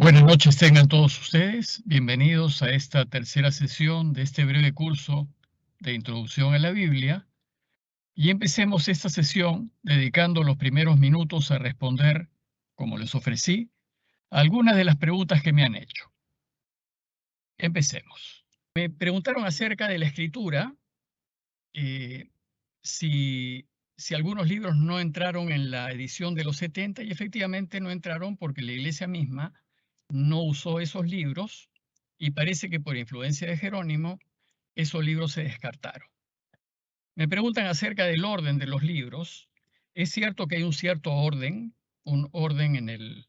Buenas noches tengan todos ustedes. Bienvenidos a esta tercera sesión de este breve curso de Introducción a la Biblia. Y empecemos esta sesión dedicando los primeros minutos a responder, como les ofrecí, algunas de las preguntas que me han hecho. Empecemos. Me preguntaron acerca de la escritura, eh, si, si algunos libros no entraron en la edición de los 70, y efectivamente no entraron porque la iglesia misma no usó esos libros y parece que por influencia de Jerónimo esos libros se descartaron. Me preguntan acerca del orden de los libros. Es cierto que hay un cierto orden, un orden en el,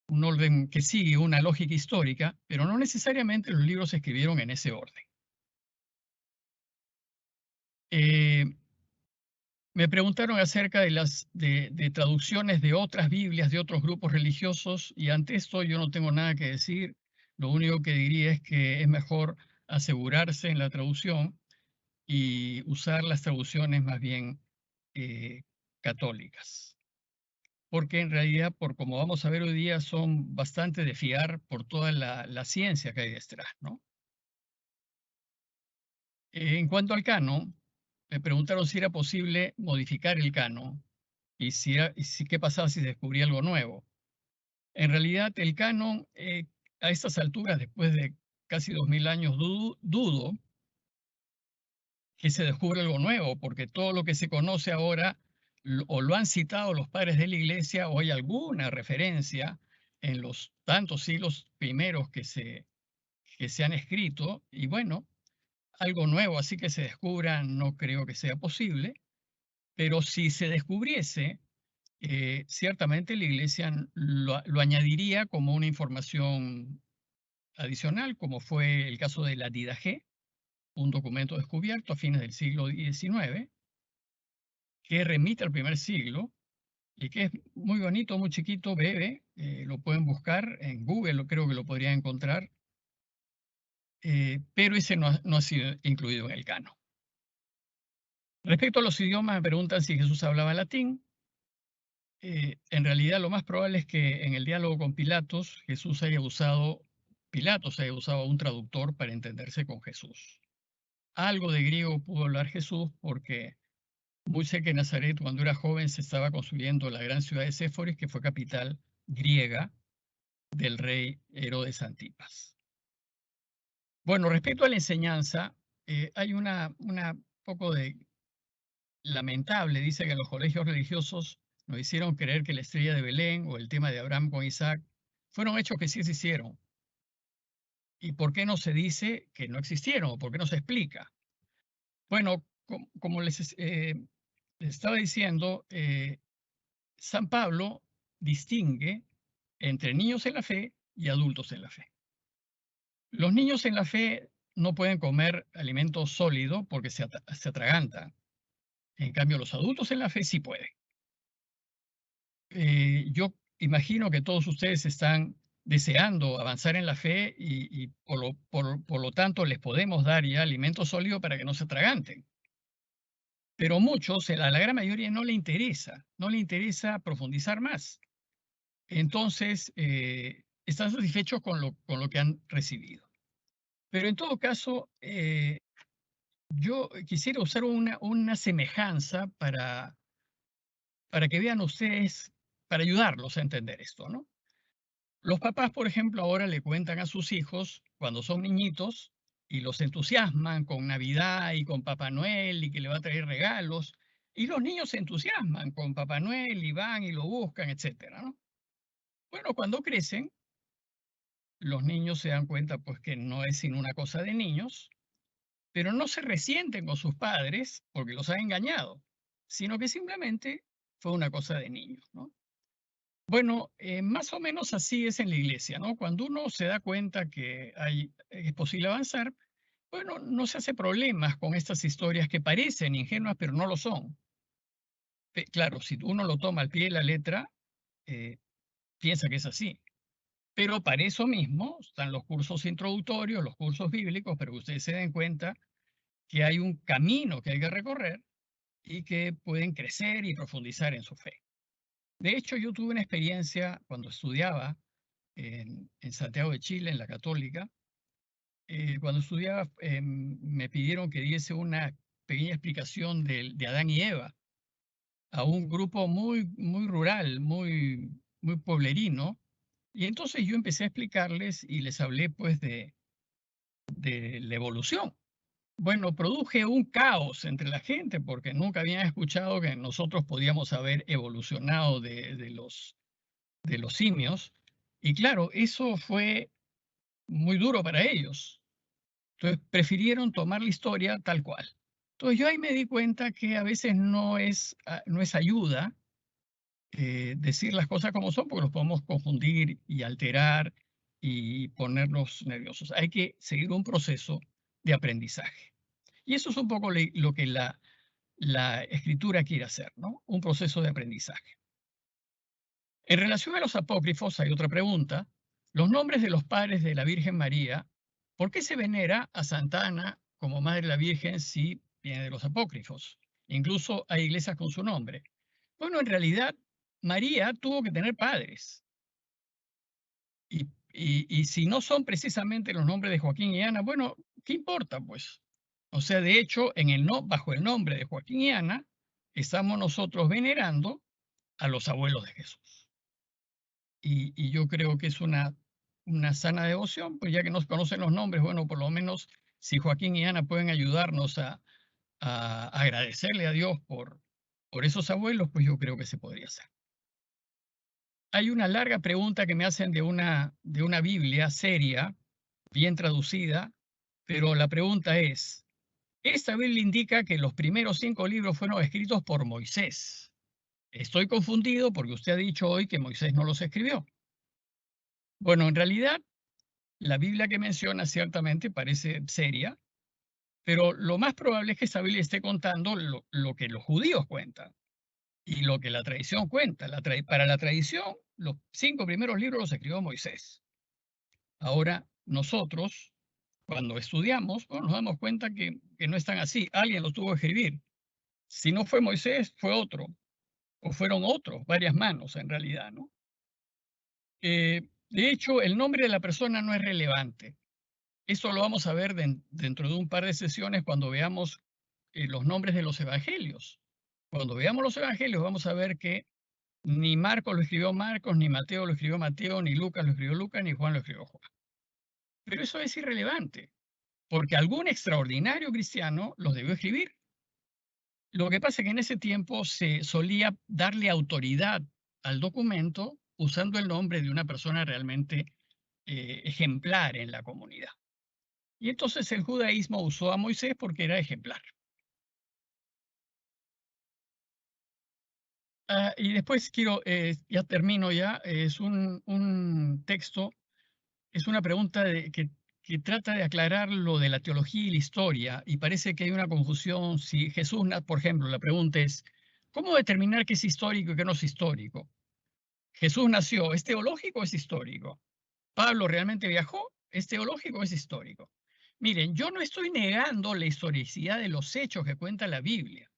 un orden que sigue una lógica histórica, pero no necesariamente los libros se escribieron en ese orden. Eh, Me preguntaron acerca de las de traducciones de otras Biblias, de otros grupos religiosos, y ante esto yo no tengo nada que decir. Lo único que diría es que es mejor asegurarse en la traducción y usar las traducciones más bien eh, católicas. Porque en realidad, por como vamos a ver hoy día, son bastante de fiar por toda la ciencia que hay detrás, ¿no? En cuanto al canon, me preguntaron si era posible modificar el canon y qué pasaba si se descubría algo nuevo. En realidad, el canon, a estas alturas, después de casi 2000 años, dudo que se descubra algo nuevo, porque todo lo que se conoce ahora o lo han citado los padres de la Iglesia o hay alguna referencia en los tantos siglos primeros que se han escrito, y bueno, algo nuevo así que se descubra no creo que sea posible, pero si se descubriese, ciertamente la Iglesia lo añadiría como una información adicional, como fue el caso de la Didache, un documento descubierto a fines del siglo XIX, que remite al primer siglo y que es muy bonito, muy chiquito, breve, lo pueden buscar en Google, creo que lo podrían encontrar, pero ese no ha sido incluido en el canon. Respecto a los idiomas, me preguntan si Jesús hablaba latín. En realidad, lo más probable es que en el diálogo con Pilatos haya usado un traductor para entenderse con Jesús. Algo de griego pudo hablar Jesús porque muy cerca de Nazaret, cuando era joven, se estaba construyendo la gran ciudad de Séforis, que fue capital griega del rey Herodes Antipas. Bueno, respecto a la enseñanza, hay una poco de lamentable, dice que los colegios religiosos nos hicieron creer que la estrella de Belén o el tema de Abraham con Isaac fueron hechos que sí se hicieron. ¿Y por qué no se dice que no existieron? ¿O por qué no se explica? Bueno, como les estaba diciendo, San Pablo distingue entre niños en la fe y adultos en la fe. Los niños en la fe no pueden comer alimento sólido porque se atragantan. En cambio, los adultos en la fe sí pueden. Yo imagino que todos ustedes están deseando avanzar en la fe y por lo tanto les podemos dar ya alimento sólido para que no se atraganten. Pero muchos, a la gran mayoría, no le interesa profundizar más. Entonces, están satisfechos con lo que han recibido. Pero en todo caso, yo quisiera usar una semejanza para que vean ustedes, para ayudarlos a entender esto, ¿no? Los papás, por ejemplo, ahora le cuentan a sus hijos cuando son niñitos y los entusiasman con Navidad y con Papá Noel y que le va a traer regalos. Y los niños se entusiasman con Papá Noel y van y lo buscan, etcétera, ¿no? Bueno, cuando crecen, los niños se dan cuenta pues que no es sino una cosa de niños, pero no se resienten con sus padres porque los han engañado, sino que simplemente fue una cosa de niños, ¿no? Bueno, más o menos así es en la iglesia, ¿no? Cuando uno se da cuenta que es posible avanzar, bueno, no se hace problemas con estas historias que parecen ingenuas, pero no lo son. Claro, si uno lo toma al pie de la letra, eh, piensa que es así. Pero para eso mismo están los cursos introductorios, los cursos bíblicos, para que ustedes se den cuenta que hay un camino que hay que recorrer y que pueden crecer y profundizar en su fe. De hecho, yo tuve una experiencia cuando estudiaba en Santiago de Chile, en la Católica. Cuando estudiaba, me pidieron que diese una pequeña explicación de Adán y Eva a un grupo muy rural, muy pueblerino. Y entonces yo empecé a explicarles y les hablé pues de la evolución. Bueno, produje un caos entre la gente porque nunca habían escuchado que nosotros podíamos haber evolucionado de los simios. Y claro, eso fue muy duro para ellos. Entonces prefirieron tomar la historia tal cual. Entonces yo ahí me di cuenta que a veces no es ayuda decir las cosas como son, porque los podemos confundir y alterar y ponernos nerviosos. Hay que seguir un proceso de aprendizaje. Y eso es un poco lo que la escritura quiere hacer, ¿no? Un proceso de aprendizaje. En relación a los apócrifos, hay otra pregunta. Los nombres de los padres de la Virgen María, ¿por qué se venera a Santa Ana como Madre de la Virgen si viene de los apócrifos? Incluso hay iglesias con su nombre. Bueno, en realidad, María tuvo que tener padres. Y si no son precisamente los nombres de Joaquín y Ana, bueno, ¿qué importa, pues? O sea, de hecho, bajo el nombre de Joaquín y Ana, estamos nosotros venerando a los abuelos de Jesús. Y yo creo que es una sana devoción, pues ya que nos conocen los nombres, bueno, por lo menos si Joaquín y Ana pueden ayudarnos a agradecerle a Dios por esos abuelos, pues yo creo que se podría hacer. Hay una larga pregunta que me hacen de una Biblia seria, bien traducida, pero la pregunta es, esta Biblia indica que los primeros 5 libros fueron escritos por Moisés. Estoy confundido porque usted ha dicho hoy que Moisés no los escribió. Bueno, en realidad, la Biblia que menciona ciertamente parece seria, pero lo más probable es que esta Biblia esté contando lo que los judíos cuentan y lo que la tradición cuenta. Para la tradición, los 5 primeros libros los escribió Moisés. Ahora, nosotros, cuando estudiamos, bueno, nos damos cuenta que no es tan así. Alguien los tuvo que escribir. Si no fue Moisés, fue otro, o fueron otros, varias manos en realidad, ¿no? De hecho, el nombre de la persona no es relevante. Eso lo vamos a ver dentro de un par de sesiones cuando veamos los nombres de los evangelios. Cuando veamos los evangelios vamos a ver que ni Marcos lo escribió Marcos, ni Mateo lo escribió Mateo, ni Lucas lo escribió Lucas, ni Juan lo escribió Juan. Pero eso es irrelevante, porque algún extraordinario cristiano los debió escribir. Lo que pasa es que en ese tiempo se solía darle autoridad al documento usando el nombre de una persona realmente ejemplar en la comunidad. Y entonces el judaísmo usó a Moisés porque era ejemplar. Y después quiero, ya termino ya, es un texto, es una pregunta que trata de aclarar lo de la teología y la historia, y parece que hay una confusión. Si Jesús, por ejemplo, la pregunta es, ¿cómo determinar qué es histórico y qué no es histórico? Jesús nació, ¿es teológico o es histórico? ¿Pablo realmente viajó? ¿Es teológico o es histórico? Miren, yo no estoy negando la historicidad de los hechos que cuenta la Biblia.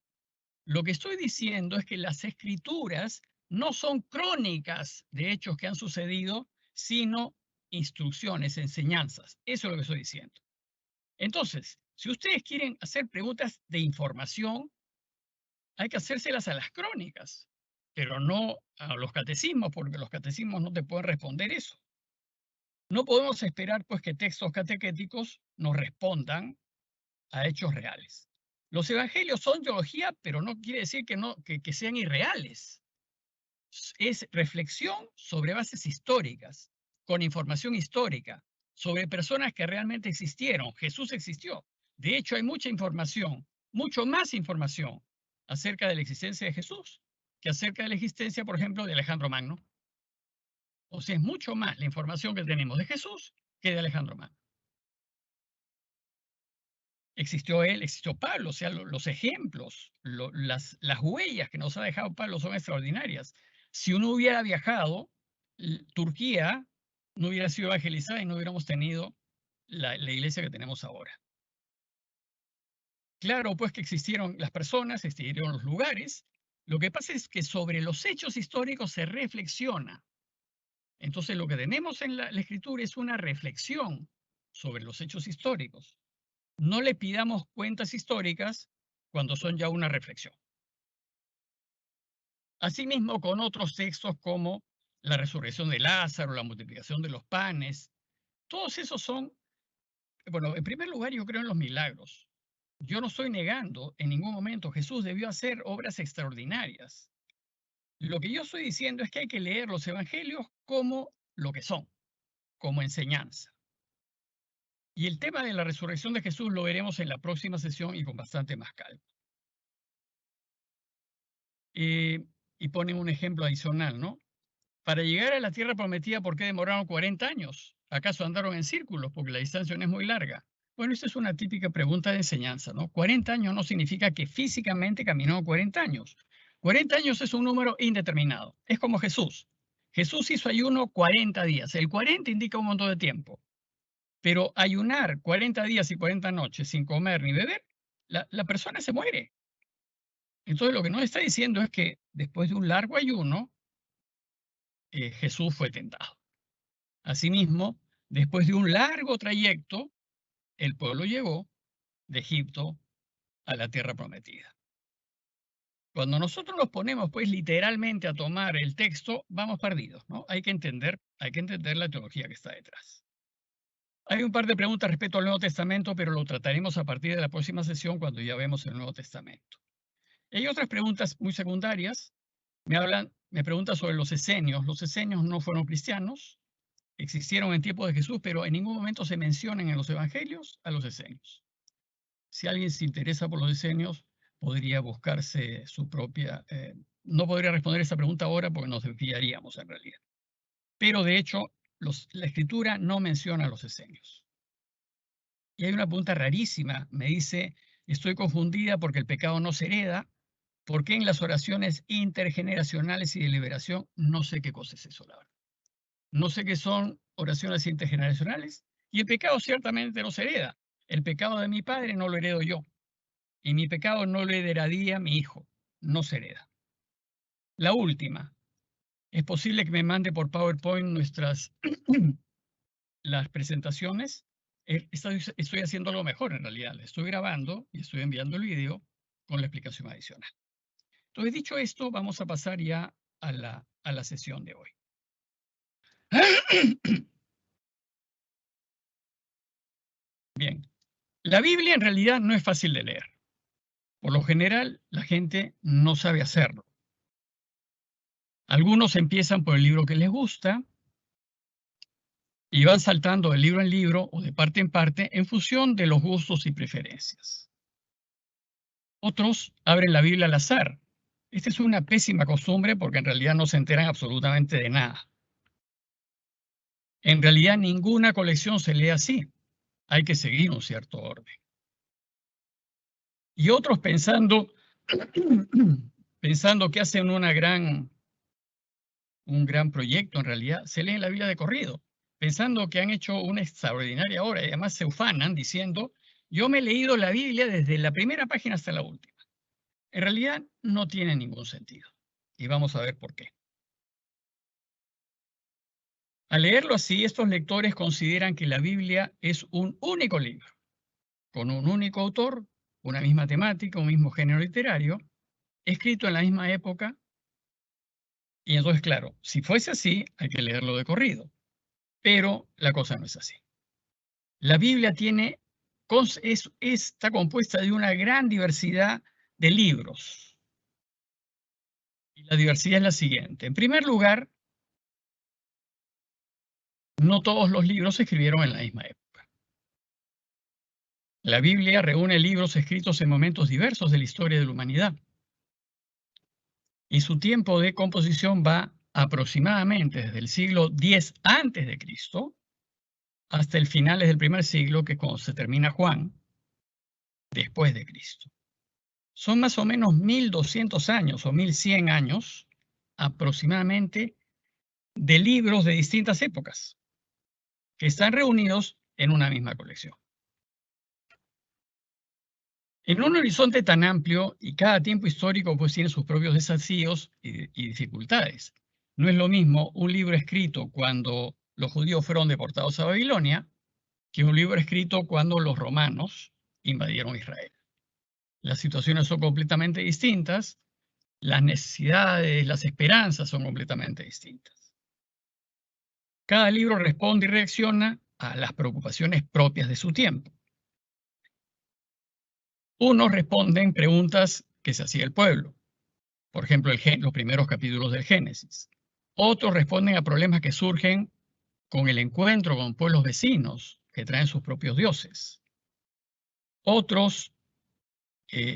Lo que estoy diciendo es que las escrituras no son crónicas de hechos que han sucedido, sino instrucciones, enseñanzas. Eso es lo que estoy diciendo. Entonces, si ustedes quieren hacer preguntas de información, hay que hacérselas a las crónicas, pero no a los catecismos, porque los catecismos no te pueden responder eso. No podemos esperar pues que textos catequéticos nos respondan a hechos reales. Los evangelios son teología, pero no quiere decir que sean irreales. Es reflexión sobre bases históricas, con información histórica, sobre personas que realmente existieron. Jesús existió. De hecho, hay mucha información, mucho más información acerca de la existencia de Jesús que acerca de la existencia, por ejemplo, de Alejandro Magno. O sea, es mucho más la información que tenemos de Jesús que de Alejandro Magno. Existió él, existió Pablo, o sea, los ejemplos, las huellas que nos ha dejado Pablo son extraordinarias. Si uno hubiera viajado, Turquía no hubiera sido evangelizada y no hubiéramos tenido la iglesia que tenemos ahora. Claro, pues que existieron las personas, existieron los lugares, Lo que pasa es que sobre los hechos históricos se reflexiona. Entonces lo que tenemos en la Escritura es una reflexión sobre los hechos históricos. No le pidamos cuentas históricas cuando son ya una reflexión. Asimismo, con otros textos como la resurrección de Lázaro, la multiplicación de los panes, todos esos son, bueno, en primer lugar yo creo en los milagros. Yo no estoy negando en ningún momento, Jesús debió hacer obras extraordinarias. Lo que yo estoy diciendo es que hay que leer los evangelios como lo que son, como enseñanza. Y el tema de la resurrección de Jesús lo veremos en la próxima sesión y con bastante más calma. Y ponen un ejemplo adicional, ¿no? Para llegar a la tierra prometida, ¿por qué demoraron 40 años? ¿Acaso andaron en círculos porque la distancia no es muy larga? Bueno, esta es una típica pregunta de enseñanza, ¿no? 40 años no significa que físicamente caminó 40 años. 40 años es un número indeterminado. Es como Jesús. Jesús hizo ayuno 40 días. El 40 indica un montón de tiempo. Pero ayunar 40 días y 40 noches sin comer ni beber, la persona se muere. Entonces lo que nos está diciendo es que después de un largo ayuno, Jesús fue tentado. Asimismo, después de un largo trayecto, el pueblo llegó de Egipto a la tierra prometida. Cuando nosotros nos ponemos, pues, literalmente a tomar el texto, vamos perdidos, ¿no? Hay que entender la teología que está detrás. Hay un par de preguntas respecto al Nuevo Testamento, pero lo trataremos a partir de la próxima sesión cuando ya vemos el Nuevo Testamento. Hay otras preguntas muy secundarias. Me preguntan sobre los esenios. Los esenios no fueron cristianos, existieron en tiempos de Jesús, pero en ningún momento se mencionan en los evangelios a los esenios. Si alguien se interesa por los esenios, podría buscarse su propia... no podría responder esa pregunta ahora porque nos desviaríamos en realidad. Pero de hecho, la Escritura no menciona a los esenios. Y hay una pregunta rarísima. Me dice, estoy confundida porque el pecado no se hereda. ¿Por qué en las oraciones intergeneracionales y de liberación? No sé qué cosa es eso, la verdad. No sé qué son oraciones intergeneracionales. Y el pecado ciertamente no se hereda. El pecado de mi padre no lo heredo yo. Y mi pecado no lo heredaría mi hijo. No se hereda. La última. ¿Es posible que me mande por PowerPoint las presentaciones? Estoy haciendo algo mejor en realidad. Estoy grabando y estoy enviando el video con la explicación adicional. Entonces, dicho esto, vamos a pasar ya a la sesión de hoy. Bien, la Biblia en realidad no es fácil de leer. Por lo general, la gente no sabe hacerlo. Algunos empiezan por el libro que les gusta y van saltando de libro en libro o de parte en parte en función de los gustos y preferencias. Otros abren la Biblia al azar. Esta es una pésima costumbre porque en realidad no se enteran absolutamente de nada. En realidad ninguna colección se lee así. Hay que seguir un cierto orden. Y otros pensando que hacen un gran proyecto, en realidad, se leen la Biblia de corrido, pensando que han hecho una extraordinaria obra y además se ufanan diciendo, yo me he leído la Biblia desde la primera página hasta la última. En realidad no tiene ningún sentido. Y vamos a ver por qué. Al leerlo así, estos lectores consideran que la Biblia es un único libro, con un único autor, una misma temática, un mismo género literario, escrito en la misma época. Y entonces, claro, si fuese así, hay que leerlo de corrido. Pero la cosa no es así. La Biblia está compuesta de una gran diversidad de libros. Y la diversidad es la siguiente. En primer lugar, no todos los libros se escribieron en la misma época. La Biblia reúne libros escritos en momentos diversos de la historia de la humanidad. Y su tiempo de composición va aproximadamente desde el siglo X a.C. hasta el finales del primer siglo, que es cuando se termina Juan, después de Cristo. Son más o menos 1200 años o 1100 años aproximadamente de libros de distintas épocas que están reunidos en una misma colección. En un horizonte tan amplio, y cada tiempo histórico pues tiene sus propios desafíos y dificultades. No es lo mismo un libro escrito cuando los judíos fueron deportados a Babilonia que un libro escrito cuando los romanos invadieron Israel. Las situaciones son completamente distintas, las necesidades, las esperanzas son completamente distintas. Cada libro responde y reacciona a las preocupaciones propias de su tiempo. Unos responden preguntas que se hacía el pueblo, por ejemplo, los primeros capítulos del Génesis. Otros responden a problemas que surgen con el encuentro con pueblos vecinos que traen sus propios dioses. Otros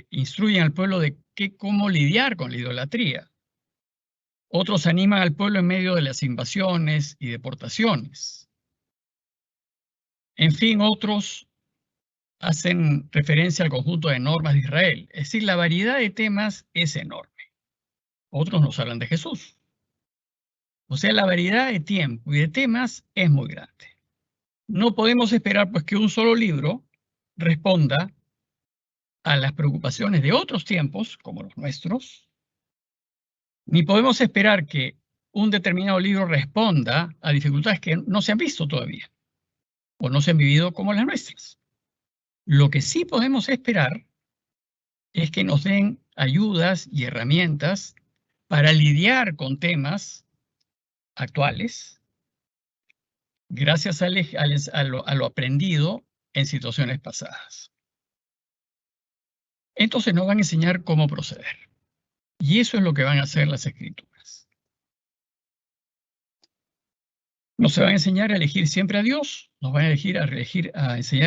instruyen al pueblo de cómo lidiar con la idolatría. Otros animan al pueblo en medio de las invasiones y deportaciones. En fin, otros hacen referencia al conjunto de normas de Israel. Es decir, la variedad de temas es enorme. Otros nos hablan de Jesús. O sea, la variedad de tiempo y de temas es muy grande. No podemos esperar pues que un solo libro responda a las preocupaciones de otros tiempos, como los nuestros, ni podemos esperar que un determinado libro responda a dificultades que no se han visto todavía o no se han vivido como las nuestras. Lo que sí podemos esperar es que nos den ayudas y herramientas para lidiar con temas actuales gracias a lo aprendido en situaciones pasadas. Entonces nos van a enseñar cómo proceder. Y eso es lo que van a hacer las Escrituras. Nos van a enseñar a elegir siempre a Dios, nos van a enseñar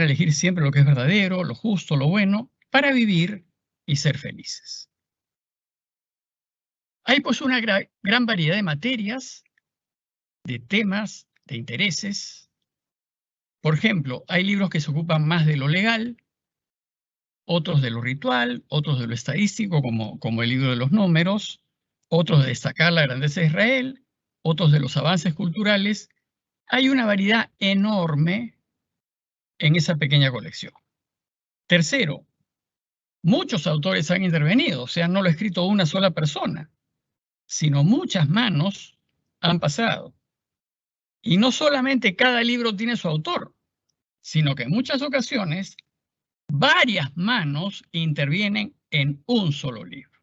a elegir siempre lo que es verdadero, lo justo, lo bueno, para vivir y ser felices. Hay pues una gran variedad de materias, de temas, de intereses. Por ejemplo, hay libros que se ocupan más de lo legal, otros de lo ritual, otros de lo estadístico, como el libro de los números, otros de destacar la grandeza de Israel, otros de los avances culturales. Hay una variedad enorme en esa pequeña colección. Tercero, muchos autores han intervenido, o sea, no lo ha escrito una sola persona, sino muchas manos han pasado. Y no solamente cada libro tiene su autor, sino que en muchas ocasiones varias manos intervienen en un solo libro.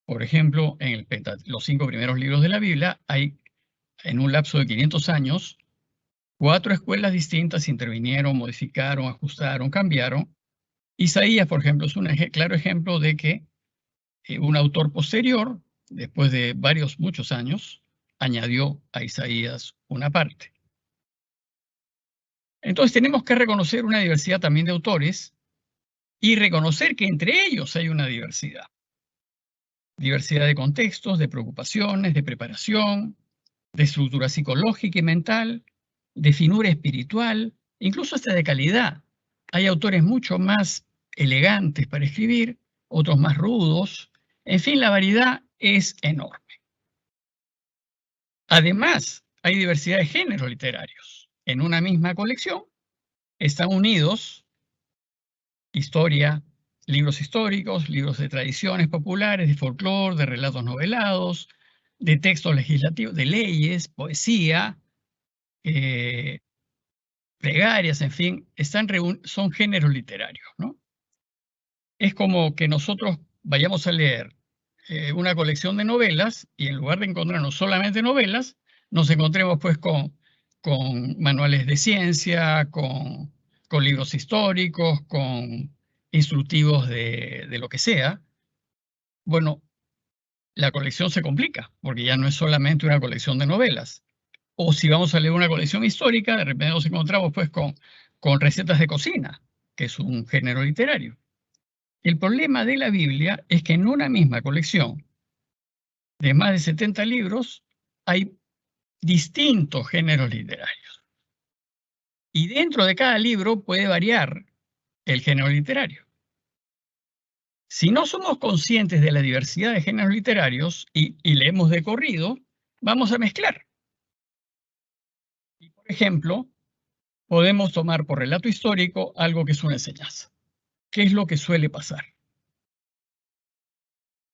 Por ejemplo, en los 5 primeros libros de la Biblia hay, en un lapso de 500 años, 4 escuelas distintas intervinieron, modificaron, ajustaron, cambiaron. Isaías, por ejemplo, es un claro ejemplo de que un autor posterior, después de muchos años, añadió a Isaías una parte. Entonces tenemos que reconocer una diversidad también de autores y reconocer que entre ellos hay una diversidad. Diversidad de contextos, de preocupaciones, de preparación, de estructura psicológica y mental, de finura espiritual, incluso hasta de calidad. Hay autores mucho más elegantes para escribir, otros más rudos. En fin, la variedad es enorme. Además, hay diversidad de géneros literarios. En una misma colección están unidos historia, libros históricos, libros de tradiciones populares, de folclore, de relatos novelados, de textos legislativos, de leyes, poesía, plegarias, en fin, son géneros literarios, ¿no? Es como que nosotros vayamos a leer una colección de novelas y en lugar de encontrarnos solamente novelas, nos encontremos pues con manuales de ciencia, con libros históricos, con instructivos de lo que sea. Bueno, la colección se complica porque ya no es solamente una colección de novelas. O si vamos a leer una colección histórica, de repente nos encontramos pues con recetas de cocina, que es un género literario. El problema de la Biblia es que en una misma colección de más de 70 libros hay distintos géneros literarios. Y dentro de cada libro puede variar el género literario. Si no somos conscientes de la diversidad de géneros literarios y leemos de corrido, vamos a mezclar. Y por ejemplo, podemos tomar por relato histórico algo que es una enseñanza. ¿Qué es lo que suele pasar?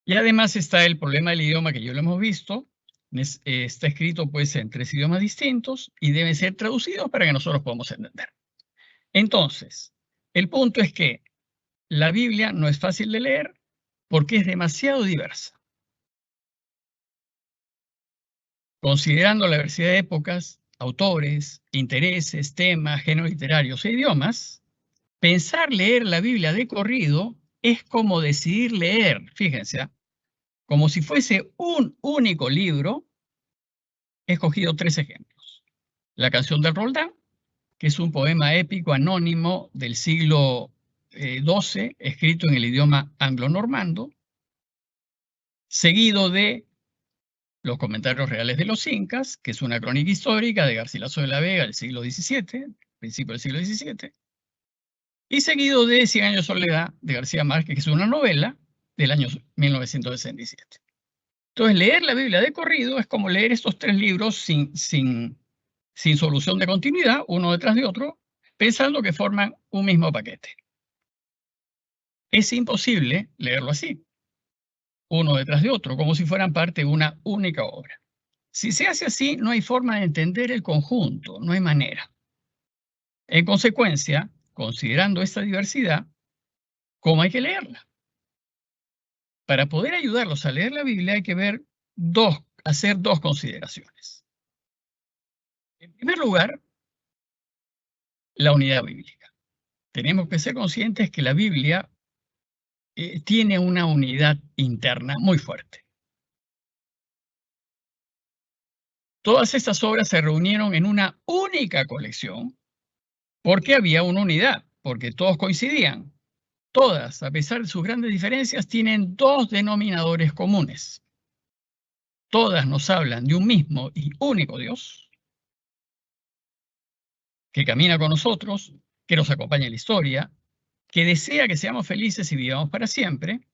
Y además está el problema del idioma que ya lo hemos visto. Está escrito pues en 3 idiomas distintos y deben ser traducidos para que nosotros podamos entender. Entonces, el punto es que la Biblia no es fácil de leer porque es demasiado diversa. Considerando la diversidad de épocas, autores, intereses, temas, géneros literarios e idiomas, pensar leer la Biblia de corrido es como decidir leer, fíjense, como si fuese un único libro. He escogido 3 ejemplos. La canción del Roldán, que es un poema épico anónimo del siglo XII, escrito en el idioma anglo-normando, seguido de Los comentarios reales de los incas, que es una crónica histórica de Garcilaso de la Vega del siglo XVII, principio del siglo XVII, y seguido de Cien años de soledad de García Márquez, que es una novela del año 1967. Entonces, leer la Biblia de corrido es como leer estos 3 libros sin solución de continuidad, uno detrás de otro, pensando que forman un mismo paquete. Es imposible leerlo así, uno detrás de otro, como si fueran parte de una única obra. Si se hace así, no hay forma de entender el conjunto, no hay manera. En consecuencia, considerando esta diversidad, ¿cómo hay que leerla? Para poder ayudarlos a leer la Biblia hay que hacer 2 consideraciones. En primer lugar, la unidad bíblica. Tenemos que ser conscientes que la Biblia tiene una unidad interna muy fuerte. Todas estas obras se reunieron en una única colección porque había una unidad, porque todos coincidían. Todas, a pesar de sus grandes diferencias, tienen 2 denominadores comunes. Todas nos hablan de un mismo y único Dios que camina con nosotros, que nos acompaña en la historia, que desea que seamos felices y vivamos para siempre.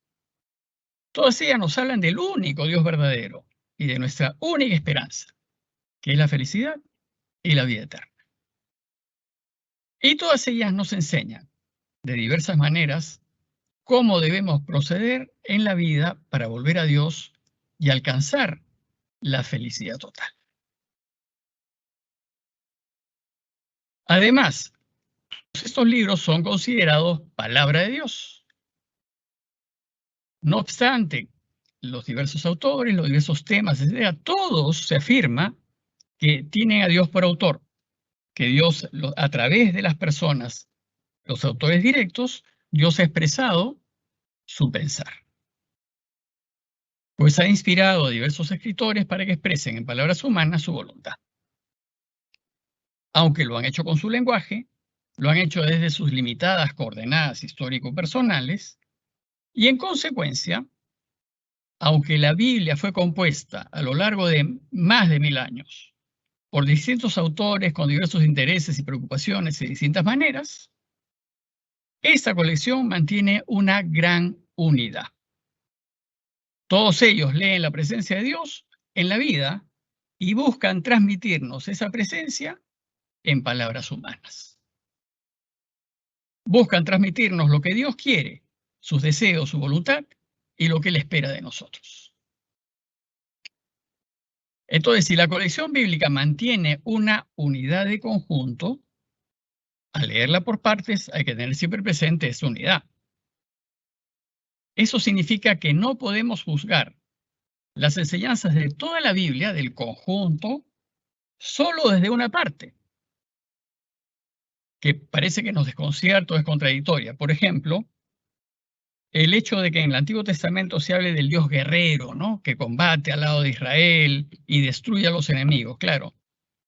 Todas ellas nos hablan del único Dios verdadero y de nuestra única esperanza, que es la felicidad y la vida eterna. Y todas ellas nos enseñan de diversas maneras cómo debemos proceder en la vida para volver a Dios y alcanzar la felicidad total. Además, estos libros son considerados palabra de Dios. No obstante, los diversos autores, los diversos temas, etc., todos se afirma que tienen a Dios por autor, que Dios, a través de las personas, los autores directos, Dios ha expresado su pensar. Pues ha inspirado a diversos escritores para que expresen en palabras humanas su voluntad. Aunque lo han hecho con su lenguaje, lo han hecho desde sus limitadas coordenadas histórico-personales, y en consecuencia, aunque la Biblia fue compuesta a lo largo de más de 1000 años por distintos autores con diversos intereses y preocupaciones de distintas maneras, esta colección mantiene una gran unidad. Todos ellos leen la presencia de Dios en la vida y buscan transmitirnos esa presencia en palabras humanas. Buscan transmitirnos lo que Dios quiere, sus deseos, su voluntad y lo que Él espera de nosotros. Entonces, si la colección bíblica mantiene una unidad de conjunto, al leerla por partes hay que tener siempre presente esa unidad. Eso significa que no podemos juzgar las enseñanzas de toda la Biblia, del conjunto, solo desde una parte, que parece que nos desconcierta o es contradictoria. Por ejemplo, el hecho de que en el Antiguo Testamento se hable del Dios guerrero, ¿no?, que combate al lado de Israel y destruye a los enemigos. Claro,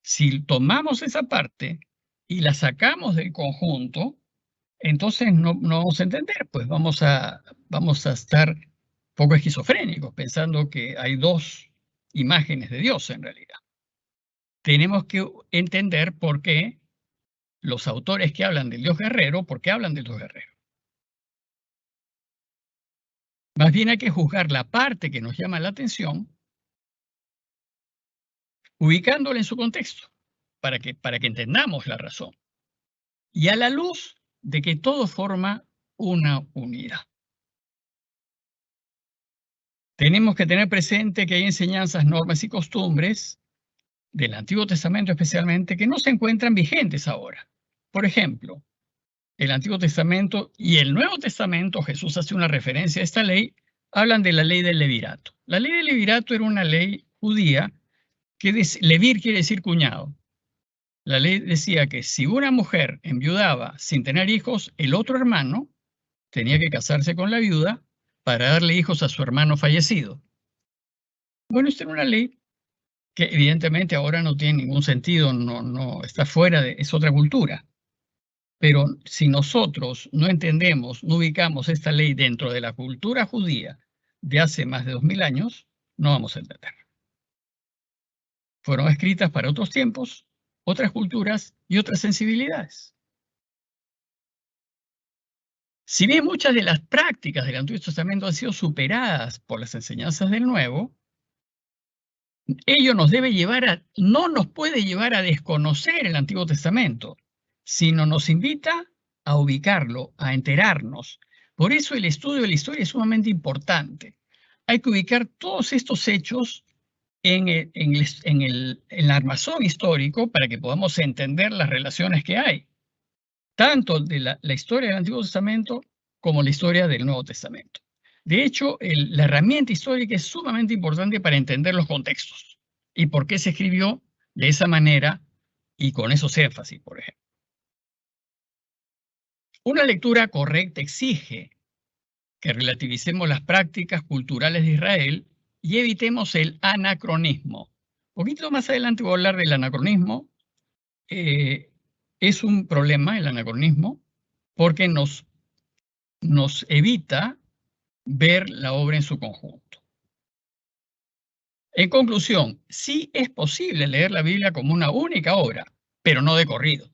si tomamos esa parte y la sacamos del conjunto, entonces no vamos a entender, pues vamos a estar poco esquizofrénicos, pensando que hay 2 imágenes de Dios en realidad. Tenemos que entender por qué los autores que hablan del Dios guerrero, ¿por qué hablan del Dios guerrero? Más bien hay que juzgar la parte que nos llama la atención, ubicándola en su contexto, para que entendamos la razón. y a la luz de que todo forma una unidad. Tenemos que tener presente que hay enseñanzas, normas y costumbres del Antiguo Testamento especialmente que no se encuentran vigentes ahora. Por ejemplo, el Antiguo Testamento y el Nuevo Testamento, Jesús hace una referencia a esta ley, hablan de la ley del levirato. La ley del levirato era una ley judía que levir quiere decir cuñado. La ley decía que si una mujer enviudaba sin tener hijos, el otro hermano tenía que casarse con la viuda para darle hijos a su hermano fallecido. Bueno, esta era una ley que evidentemente ahora no tiene ningún sentido, no está fuera es otra cultura. Pero si nosotros no entendemos, no ubicamos esta ley dentro de la cultura judía de hace más de 2000 años, no vamos a entender. Fueron escritas para otros tiempos, otras culturas y otras sensibilidades. Si bien muchas de las prácticas del Antiguo Testamento han sido superadas por las enseñanzas del Nuevo, ello no nos puede llevar a desconocer el Antiguo Testamento, sino nos invita a ubicarlo, a enterarnos. Por eso el estudio de la historia es sumamente importante. Hay que ubicar todos estos hechos en el armazón histórico para que podamos entender las relaciones que hay, tanto de la historia del Antiguo Testamento como la historia del Nuevo Testamento. De hecho, la herramienta histórica es sumamente importante para entender los contextos y por qué se escribió de esa manera y con esos énfasis, por ejemplo. Una lectura correcta exige que relativicemos las prácticas culturales de Israel y evitemos el anacronismo. Un poquito más adelante voy a hablar del anacronismo. Es un problema el anacronismo porque nos evita ver la obra en su conjunto. En conclusión, sí es posible leer la Biblia como una única obra, pero no de corrido.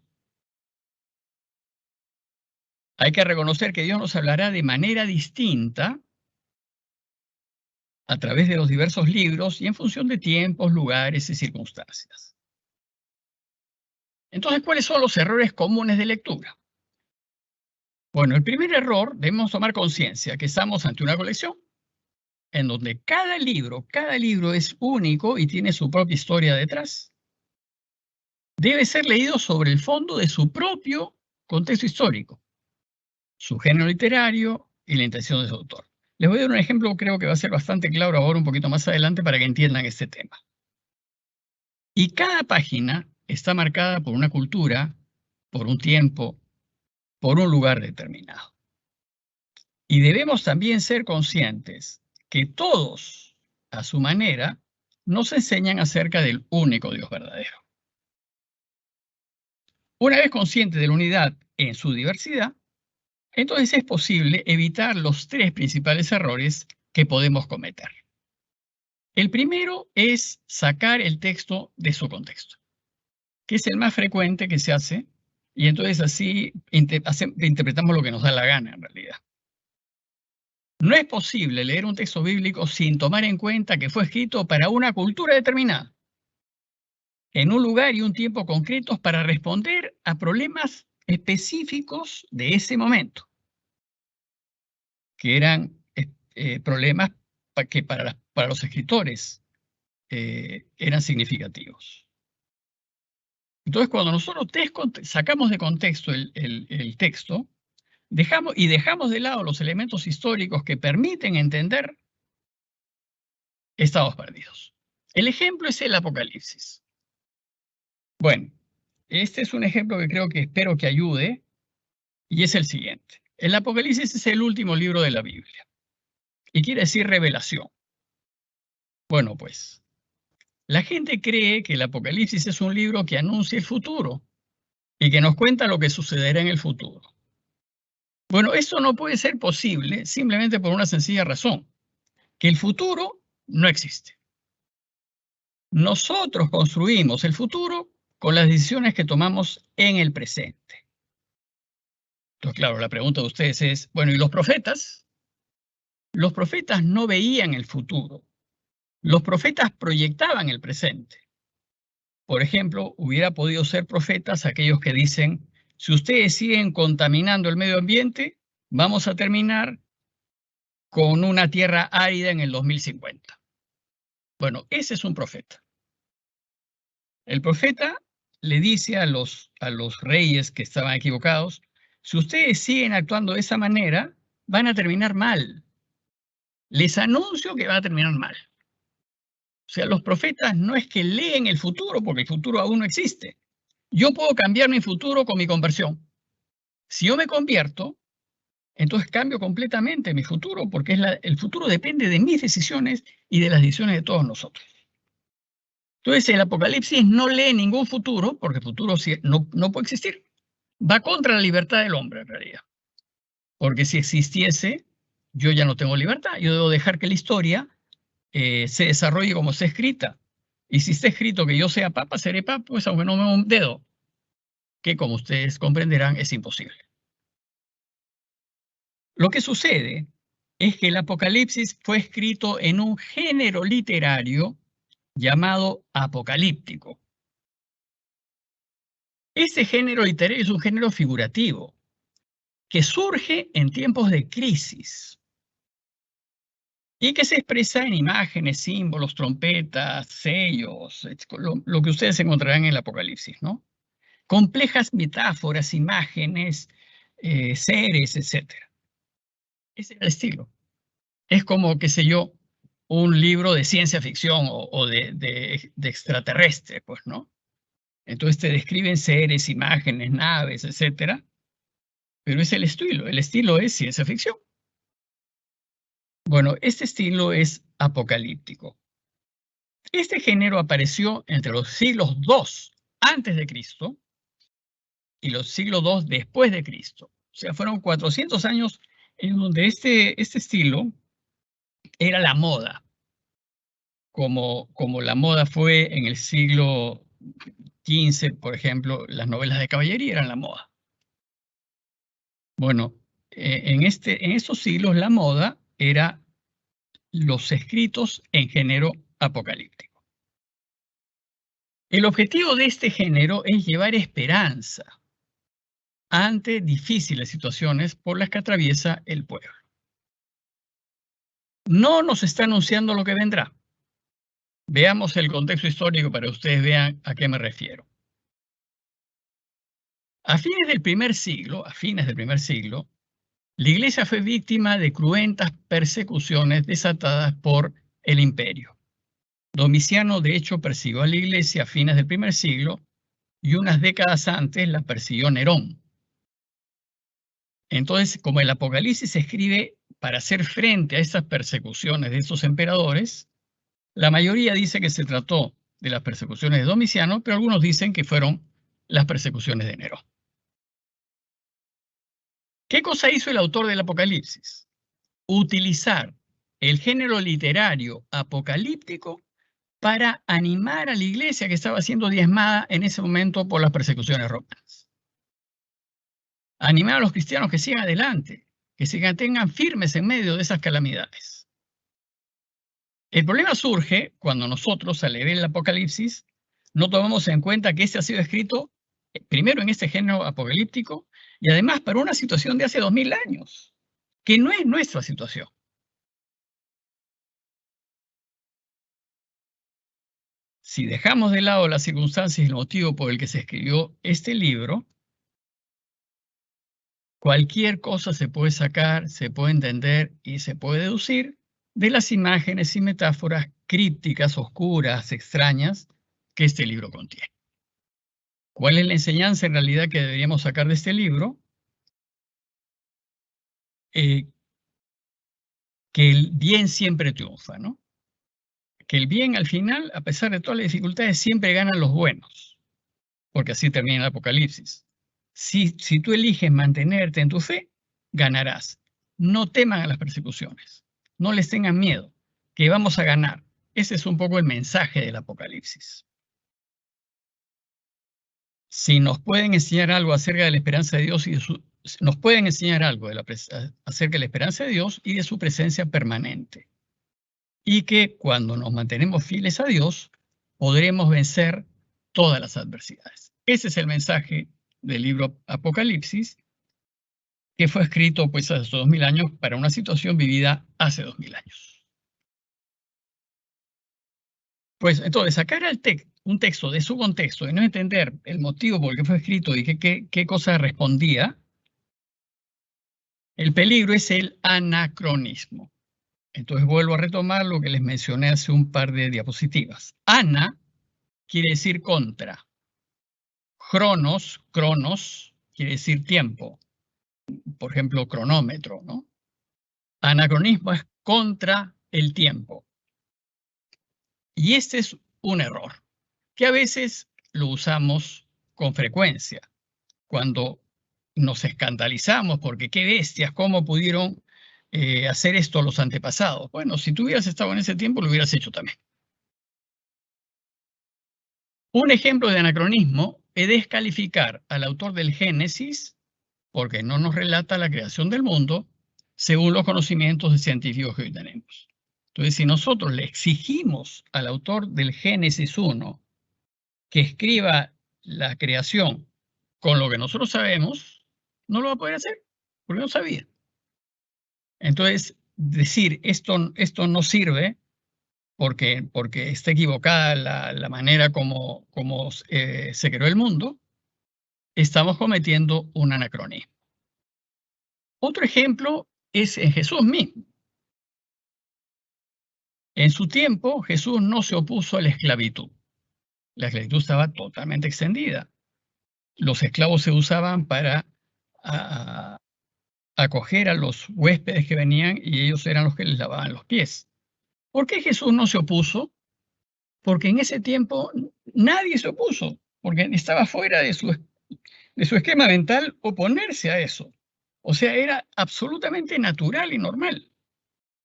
Hay que reconocer que Dios nos hablará de manera distinta a través de los diversos libros y en función de tiempos, lugares y circunstancias. Entonces, ¿cuáles son los errores comunes de lectura? Bueno, el primer error, debemos tomar conciencia que estamos ante una colección en donde cada libro es único y tiene su propia historia detrás. Debe ser leído sobre el fondo de su propio contexto histórico, su género literario y la intención de su autor. Les voy a dar un ejemplo, creo que va a ser bastante claro ahora un poquito más adelante para que entiendan este tema. Y cada página está marcada por una cultura, por un tiempo, por un lugar determinado. Y debemos también ser conscientes que todos, a su manera, nos enseñan acerca del único Dios verdadero. Una vez consciente de la unidad en su diversidad, entonces es posible evitar los tres principales errores que podemos cometer. El primero es sacar el texto de su contexto, que es el más frecuente que se hace, y entonces así interpretamos lo que nos da la gana en realidad. No es posible leer un texto bíblico sin tomar en cuenta que fue escrito para una cultura determinada, en un lugar y un tiempo concretos para responder a problemas específicos de ese momento, que eran problemas que para los escritores eran significativos. Entonces, cuando nosotros sacamos de contexto el texto, dejamos de lado los elementos históricos que permiten entender, estamos perdidos. El ejemplo es el Apocalipsis. Bueno, este es un ejemplo que espero que ayude, y es el siguiente. El Apocalipsis es el último libro de la Biblia, y quiere decir revelación. Bueno, pues, la gente cree que el Apocalipsis es un libro que anuncia el futuro, y que nos cuenta lo que sucederá en el futuro. Bueno, esto no puede ser posible simplemente por una sencilla razón, que el futuro no existe. Nosotros construimos el futuro con las decisiones que tomamos en el presente. Entonces, claro, la pregunta de ustedes es, bueno, ¿y los profetas? Los profetas no veían el futuro. Los profetas proyectaban el presente. Por ejemplo, hubiera podido ser profetas aquellos que dicen si ustedes siguen contaminando el medio ambiente, vamos a terminar con una tierra árida en el 2050. Bueno, ese es un profeta. El profeta le dice a los reyes que estaban equivocados, si ustedes siguen actuando de esa manera, van a terminar mal. Les anuncio que van a terminar mal. O sea, los profetas no es que leen el futuro, porque el futuro aún no existe. Yo puedo cambiar mi futuro con mi conversión. Si yo me convierto, entonces cambio completamente mi futuro, porque el futuro depende de mis decisiones y de las decisiones de todos nosotros. Entonces, el Apocalipsis no lee ningún futuro, porque el futuro no puede existir. Va contra la libertad del hombre, en realidad. Porque si existiese, yo ya no tengo libertad. Yo debo dejar que la historia se desarrolle como está escrita. Y si está escrito que yo sea papa, seré papa, pues aunque no me mueva un dedo, que como ustedes comprenderán es imposible. Lo que sucede es que el Apocalipsis fue escrito en un género literario llamado apocalíptico. Este género literario es un género figurativo que surge en tiempos de crisis y que se expresa en imágenes, símbolos, trompetas, sellos, lo que ustedes encontrarán en el Apocalipsis, ¿no? Complejas metáforas, imágenes, seres, etc. Ese es el estilo. Es como, qué sé yo, un libro de ciencia ficción o de extraterrestre, pues, ¿no? Entonces te describen seres, imágenes, naves, etcétera, pero es el estilo es ciencia ficción. Bueno, este estilo es apocalíptico. Este género apareció entre los siglos II antes de Cristo y los siglos II después de Cristo. O sea, fueron 400 años en donde este estilo era la moda, como la moda fue en el siglo XV, por ejemplo, las novelas de caballería eran la moda. Bueno, en estos siglos la moda era los escritos en género apocalíptico. El objetivo de este género es llevar esperanza ante difíciles situaciones por las que atraviesa el pueblo. No nos está anunciando lo que vendrá. Veamos el contexto histórico para que ustedes vean a qué me refiero. A fines del primer siglo, la Iglesia fue víctima de cruentas persecuciones desatadas por el imperio. Domiciano, de hecho, persiguió a la Iglesia a fines del primer siglo y unas décadas antes la persiguió Nerón. Entonces, como el Apocalipsis se escribe para hacer frente a estas persecuciones de estos emperadores, la mayoría dice que se trató de las persecuciones de Domiciano, pero algunos dicen que fueron las persecuciones de Nerón. ¿Qué cosa hizo el autor del Apocalipsis? Utilizar el género literario apocalíptico para animar a la iglesia que estaba siendo diezmada en ese momento por las persecuciones romanas. Animar a los cristianos que sigan adelante, que se mantengan firmes en medio de esas calamidades. El problema surge cuando nosotros, al leer el Apocalipsis, no tomamos en cuenta que este ha sido escrito primero en este género apocalíptico y además para una situación de hace 2000 años, que no es nuestra situación. Si dejamos de lado las circunstancias y el motivo por el que se escribió este libro, cualquier cosa se puede sacar, se puede entender y se puede deducir de las imágenes y metáforas crípticas, oscuras, extrañas que este libro contiene. ¿Cuál es la enseñanza en realidad que deberíamos sacar de este libro? Que el bien siempre triunfa, ¿no? Que el bien al final, a pesar de todas las dificultades, siempre ganan los buenos, porque así termina el Apocalipsis. Si tú eliges mantenerte en tu fe, ganarás. No teman a las persecuciones, no les tengan miedo, que vamos a ganar. Ese es un poco el mensaje del Apocalipsis. Si nos pueden enseñar algo acerca de la esperanza de Dios nos pueden enseñar algo acerca de la esperanza de Dios y de su presencia permanente. Y que cuando nos mantenemos fieles a Dios, podremos vencer todas las adversidades. Ese es el mensaje del libro Apocalipsis, que fue escrito pues hace 2000 años para una situación vivida hace 2000 años. Pues entonces, sacar un texto de su contexto y no entender el motivo por el que fue escrito y qué cosa respondía, el peligro es el anacronismo. Entonces vuelvo a retomar lo que les mencioné hace un par de diapositivas. Ana quiere decir contra. Cronos quiere decir tiempo. Por ejemplo, cronómetro, ¿no? Anacronismo es contra el tiempo. Y este es un error, que a veces lo usamos con frecuencia, cuando nos escandalizamos porque qué bestias, cómo pudieron hacer esto los antepasados. Bueno, si tú hubieras estado en ese tiempo, lo hubieras hecho también. Un ejemplo de anacronismo es descalificar al autor del Génesis porque no nos relata la creación del mundo según los conocimientos científicos que hoy tenemos. Entonces, si nosotros le exigimos al autor del Génesis 1 que escriba la creación con lo que nosotros sabemos, no lo va a poder hacer, porque no sabía. Entonces, decir esto no sirve porque está equivocada la manera como se creó el mundo, estamos cometiendo un anacronismo. Otro ejemplo es en Jesús mismo. En su tiempo, Jesús no se opuso a la esclavitud. La esclavitud estaba totalmente extendida. Los esclavos se usaban para acoger a los huéspedes que venían y ellos eran los que les lavaban los pies. ¿Por qué Jesús no se opuso? Porque en ese tiempo nadie se opuso, porque estaba fuera de su esquema mental oponerse a eso. O sea, era absolutamente natural y normal.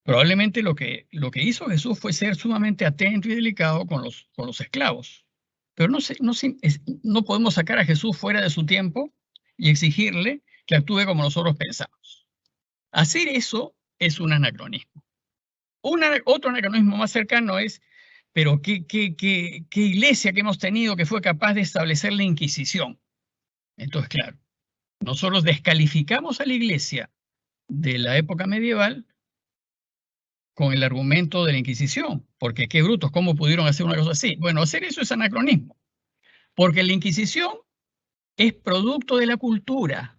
Probablemente lo que hizo Jesús fue ser sumamente atento y delicado con los esclavos. Pero no podemos sacar a Jesús fuera de su tiempo y exigirle que actúe como nosotros pensamos. Hacer eso es un anacronismo. Otro anacronismo más cercano es, pero ¿qué iglesia que hemos tenido que fue capaz de establecer la Inquisición? Entonces, claro, nosotros descalificamos a la iglesia de la época medieval con el argumento de la Inquisición, porque qué brutos, ¿cómo pudieron hacer una cosa así? Bueno, hacer eso es anacronismo, porque la Inquisición es producto de la cultura,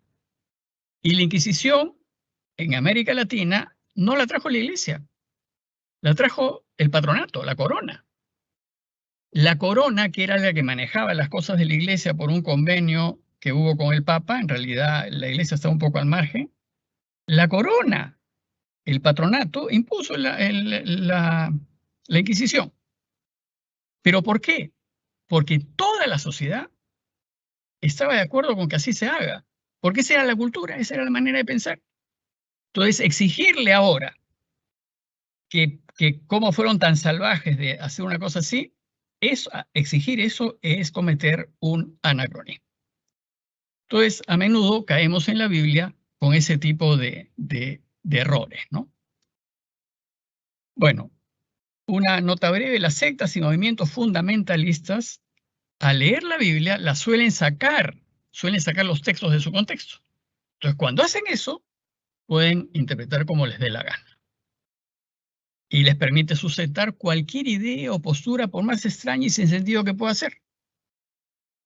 y la Inquisición en América Latina no la trajo la iglesia, la trajo el patronato, la corona. La corona, que era la que manejaba las cosas de la iglesia por un convenio que hubo con el Papa, en realidad la iglesia está un poco al margen, la corona, el patronato, impuso la Inquisición. ¿Pero por qué? Porque toda la sociedad estaba de acuerdo con que así se haga, porque esa era la cultura, esa era la manera de pensar. Entonces, exigirle ahora que cómo fueron tan salvajes de hacer una cosa así, exigir eso es cometer un anacronismo. Entonces, a menudo caemos en la Biblia con ese tipo de errores, ¿no? Bueno, una nota breve: las sectas y movimientos fundamentalistas, al leer la Biblia, suelen sacar los textos de su contexto. Entonces, cuando hacen eso, pueden interpretar como les dé la gana. Y les permite sustentar cualquier idea o postura, por más extraña y sin sentido que pueda ser.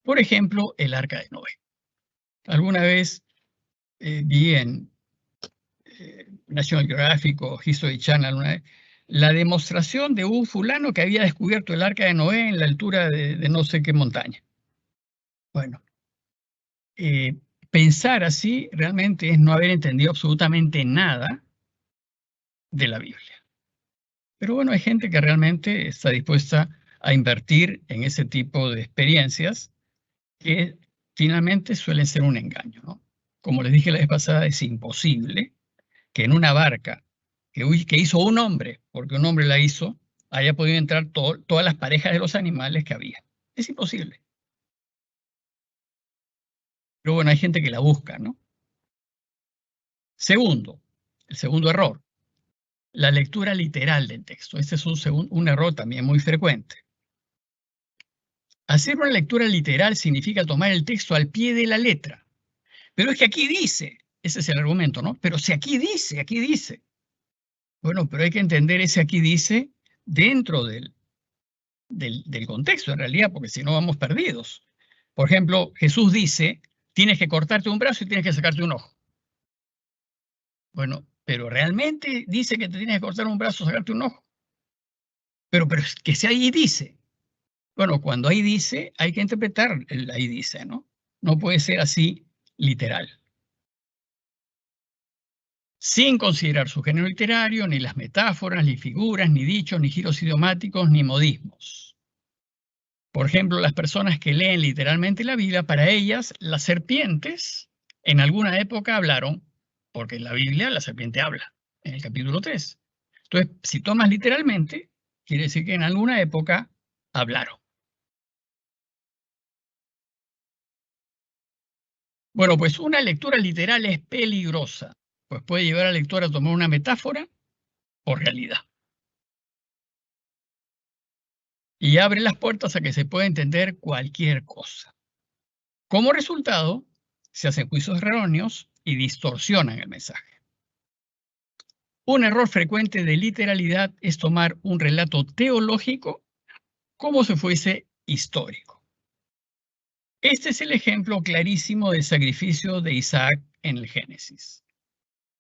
Por ejemplo, el Arca de Noé. Alguna vez vi en National Geographic o History Channel la demostración de un fulano que había descubierto el Arca de Noé en la altura de no sé qué montaña. Bueno, pensar así realmente es no haber entendido absolutamente nada de la Biblia. Pero bueno, hay gente que realmente está dispuesta a invertir en ese tipo de experiencias que finalmente suelen ser un engaño, ¿no? Como les dije la vez pasada, es imposible que en una barca que hizo un hombre, porque un hombre la hizo, haya podido entrar todas las parejas de los animales que había. Es imposible. Pero bueno, hay gente que la busca, ¿no? El segundo error, la lectura literal del texto. Este es un error también muy frecuente. Hacer una lectura literal significa tomar el texto al pie de la letra. Pero es que aquí dice, ese es el argumento, ¿no? Pero si aquí dice, aquí dice. Bueno, pero hay que entender ese aquí dice dentro del contexto, en realidad, porque si no vamos perdidos. Por ejemplo, Jesús dice, tienes que cortarte un brazo y tienes que sacarte un ojo. Bueno, pero realmente dice que te tienes que cortar un brazo, sacarte un ojo. Pero es que si ahí dice. Bueno, cuando ahí dice, hay que interpretar el ahí dice, ¿no? No puede ser así literal. Sin considerar su género literario, ni las metáforas, ni figuras, ni dichos, ni giros idiomáticos, ni modismos. Por ejemplo, las personas que leen literalmente la Biblia, para ellas las serpientes en alguna época hablaron, porque en la Biblia la serpiente habla, en el capítulo 3. Entonces, si tomas literalmente, quiere decir que en alguna época hablaron. Bueno, pues una lectura literal es peligrosa, pues puede llevar al lector a tomar una metáfora o realidad. Y abre las puertas a que se pueda entender cualquier cosa. Como resultado, se hacen juicios erróneos y distorsionan el mensaje. Un error frecuente de literalidad es tomar un relato teológico como si fuese histórico. Este es el ejemplo clarísimo del sacrificio de Isaac en el Génesis.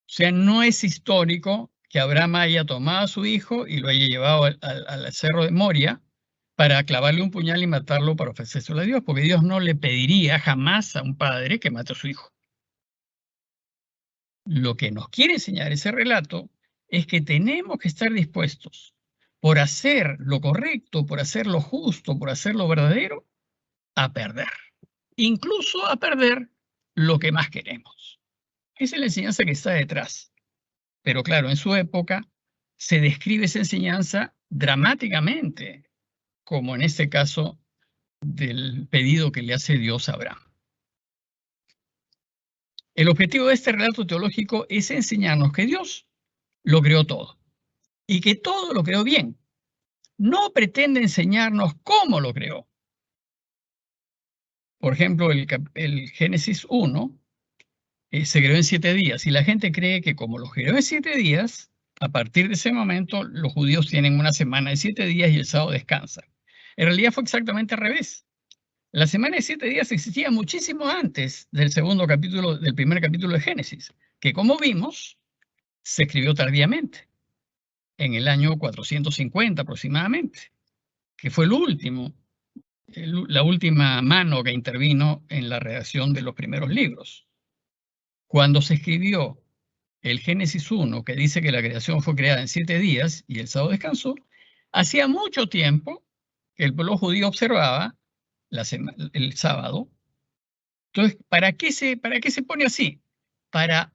O sea, no es histórico que Abraham haya tomado a su hijo y lo haya llevado al cerro de Moria para clavarle un puñal y matarlo para ofrecérselo a Dios, porque Dios no le pediría jamás a un padre que mate a su hijo. Lo que nos quiere enseñar ese relato es que tenemos que estar dispuestos por hacer lo correcto, por hacer lo justo, por hacer lo verdadero, a perder. Incluso a perder lo que más queremos. Esa es la enseñanza que está detrás. Pero claro, en su época se describe esa enseñanza dramáticamente, como en este caso del pedido que le hace Dios a Abraham. El objetivo de este relato teológico es enseñarnos que Dios lo creó todo y que todo lo creó bien. No pretende enseñarnos cómo lo creó. Por ejemplo, el Génesis 1 se creó en 7 días y la gente cree que como lo creó en 7 días, a partir de ese momento los judíos tienen una semana de 7 días y el sábado descansan. En realidad fue exactamente al revés. La semana de 7 días existía muchísimo antes del primer capítulo de Génesis, que como vimos, se escribió tardíamente, en el año 450 aproximadamente, que fue la última mano que intervino en la redacción de los primeros libros. Cuando se escribió el Génesis 1, que dice que la creación fue creada en 7 días y el sábado descansó, hacía mucho tiempo que el pueblo judío observaba el sábado. Entonces, ¿para qué se pone así? Para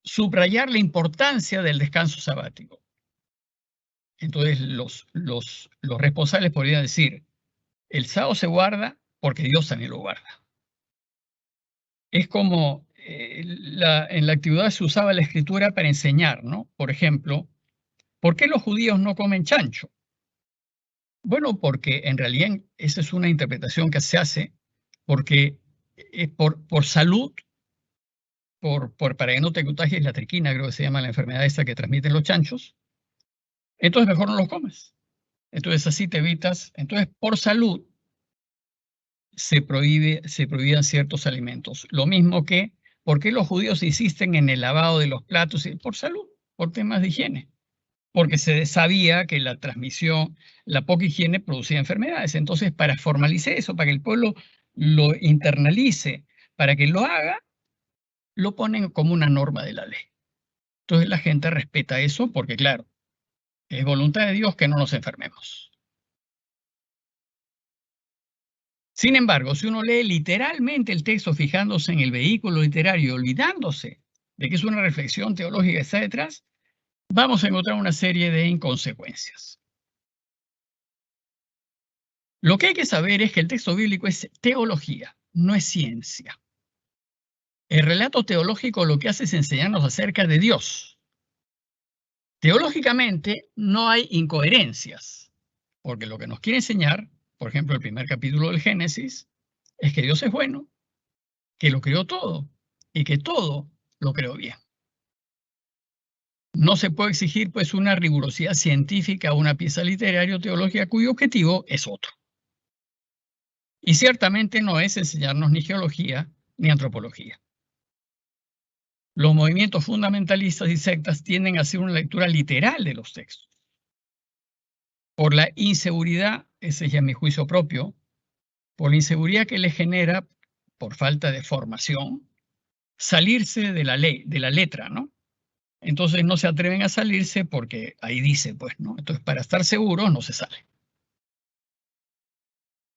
subrayar la importancia del descanso sabático. Entonces, los responsables podrían decir, el sábado se guarda porque Dios también lo guarda. Es como en la antigüedad se usaba la escritura para enseñar, ¿no? Por ejemplo, ¿por qué los judíos no comen chancho? Bueno, porque en realidad esa es una interpretación que se hace porque por salud, para que no te contagies la triquina, creo que se llama la enfermedad esta que transmiten los chanchos, entonces mejor no los comes. Entonces así te evitas. Entonces, por salud se prohibían ciertos alimentos. Lo mismo que, ¿por qué los judíos insisten en el lavado de los platos? Por salud, por temas de higiene. Porque se sabía que la transmisión, la poca higiene producía enfermedades. Entonces, para formalizar eso, para que el pueblo lo internalice, para que lo haga, lo ponen como una norma de la ley. Entonces la gente respeta eso porque, claro, es voluntad de Dios que no nos enfermemos. Sin embargo, si uno lee literalmente el texto fijándose en el vehículo literario y olvidándose de que es una reflexión teológica que está detrás, vamos a encontrar una serie de inconsecuencias. Lo que hay que saber es que el texto bíblico es teología, no es ciencia. El relato teológico lo que hace es enseñarnos acerca de Dios. Teológicamente no hay incoherencias. Porque lo que nos quiere enseñar, por ejemplo, el primer capítulo del Génesis, es que Dios es bueno, que lo creó todo y que todo lo creó bien. No se puede exigir pues una rigurosidad científica a una pieza literaria o teológica cuyo objetivo es otro. Y ciertamente no es enseñarnos ni geología ni antropología. Los movimientos fundamentalistas y sectas tienden a hacer una lectura literal de los textos. Por la inseguridad, ese es ya mi juicio propio, por la inseguridad que les genera, por falta de formación, salirse de la ley, de la letra, ¿no? Entonces no se atreven a salirse porque ahí dice, pues, ¿no? Entonces, para estar seguros, no se sale.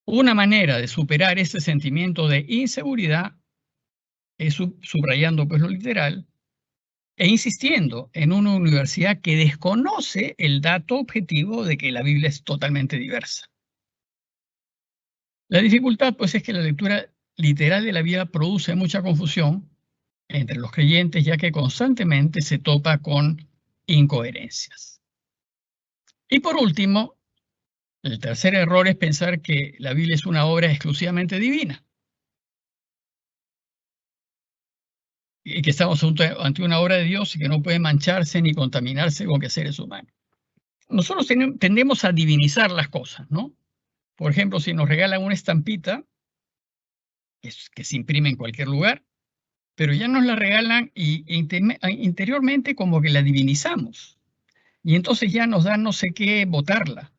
Una manera de superar ese sentimiento de inseguridad es subrayando, pues, lo literal e insistiendo en una universidad que desconoce el dato objetivo de que la Biblia es totalmente diversa. La dificultad, pues, es que la lectura literal de la Biblia produce mucha confusión entre los creyentes, ya que constantemente se topa con incoherencias. Y por último, el tercer error es pensar que la Biblia es una obra exclusivamente divina y que estamos ante una obra de Dios y que no puede mancharse ni contaminarse con seres humanos. Nosotros tendemos a divinizar las cosas, ¿no? Por ejemplo, si nos regalan una estampita, que se imprime en cualquier lugar, pero ya nos la regalan y interiormente como que la divinizamos. Y entonces ya nos da no sé qué botarla.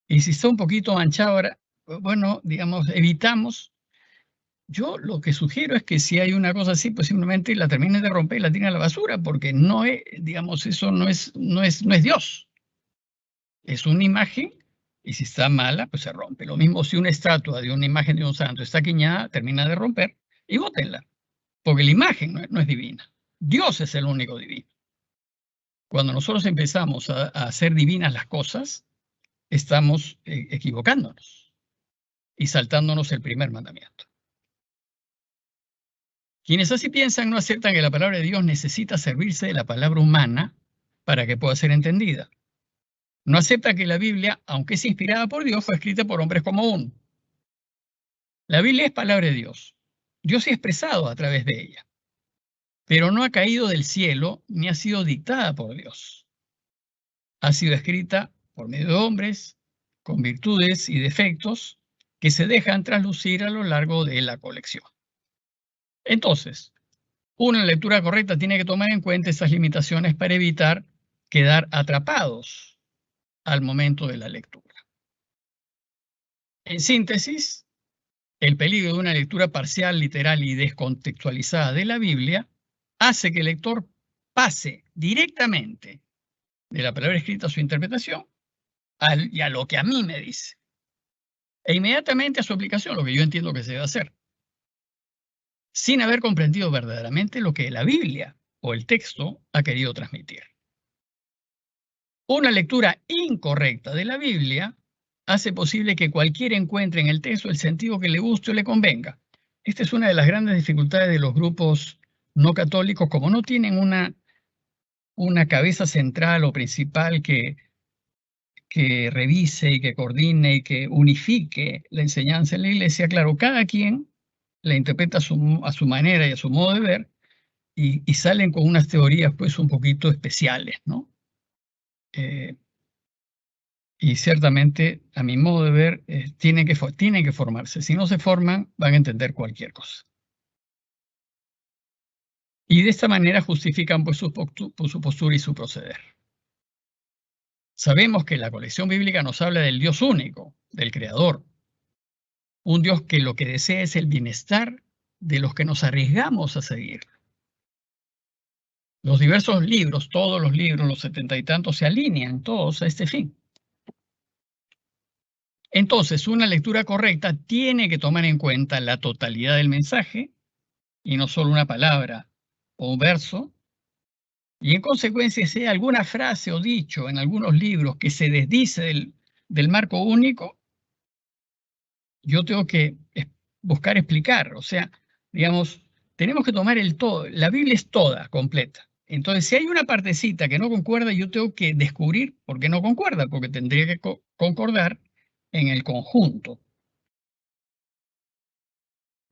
Y si está un poquito manchada, bueno, digamos, evitamos. Yo lo que sugiero es que si hay una cosa así, pues simplemente la terminen de romper y la tiren a la basura, porque no es, digamos, eso no es Dios. Es una imagen y si está mala, pues se rompe. Lo mismo si una estatua de una imagen de un santo está quiñada, termina de romper y bótenla, porque la imagen no es divina. Dios es el único divino. Cuando nosotros empezamos a hacer divinas las cosas, estamos equivocándonos y saltándonos el primer mandamiento. Quienes así piensan no aceptan que la palabra de Dios necesita servirse de la palabra humana para que pueda ser entendida. No aceptan que la Biblia, aunque es inspirada por Dios, fue escrita por hombres como uno. La Biblia es palabra de Dios. Dios se ha expresado a través de ella, pero no ha caído del cielo ni ha sido dictada por Dios. Ha sido escrita por medio de hombres con virtudes y defectos que se dejan traslucir a lo largo de la colección. Entonces, una lectura correcta tiene que tomar en cuenta esas limitaciones para evitar quedar atrapados al momento de la lectura. En síntesis, el peligro de una lectura parcial, literal y descontextualizada de la Biblia hace que el lector pase directamente de la palabra escrita a su interpretación y a lo que a mí me dice, e inmediatamente a su aplicación, lo que yo entiendo que se debe hacer, sin haber comprendido verdaderamente lo que la Biblia o el texto ha querido transmitir. Una lectura incorrecta de la Biblia hace posible que cualquiera encuentre en el texto el sentido que le guste o le convenga. Esta es una de las grandes dificultades de los grupos no católicos, como no tienen una cabeza central o principal que revise y que coordine y que unifique la enseñanza en la iglesia. Claro, cada quien la interpreta a su manera y a su modo de ver y salen con unas teorías pues un poquito especiales, ¿no? Y ciertamente, a mi modo de ver, tienen que formarse. Si no se forman, van a entender cualquier cosa. Y de esta manera justifican pues, su postura y su proceder. Sabemos que la colección bíblica nos habla del Dios único, del Creador. Un Dios que lo que desea es el bienestar de los que nos arriesgamos a seguir. Los diversos libros, todos los libros, los 70 y tantos, se alinean todos a este fin. Entonces, una lectura correcta tiene que tomar en cuenta la totalidad del mensaje y no solo una palabra o un verso. Y en consecuencia, si hay alguna frase o dicho en algunos libros que se desdice del marco único, yo tengo que buscar explicar. O sea, digamos, tenemos que tomar el todo. La Biblia es toda, completa. Entonces, si hay una partecita que no concuerda, yo tengo que descubrir por qué no concuerda, porque tendría que concordar en el conjunto.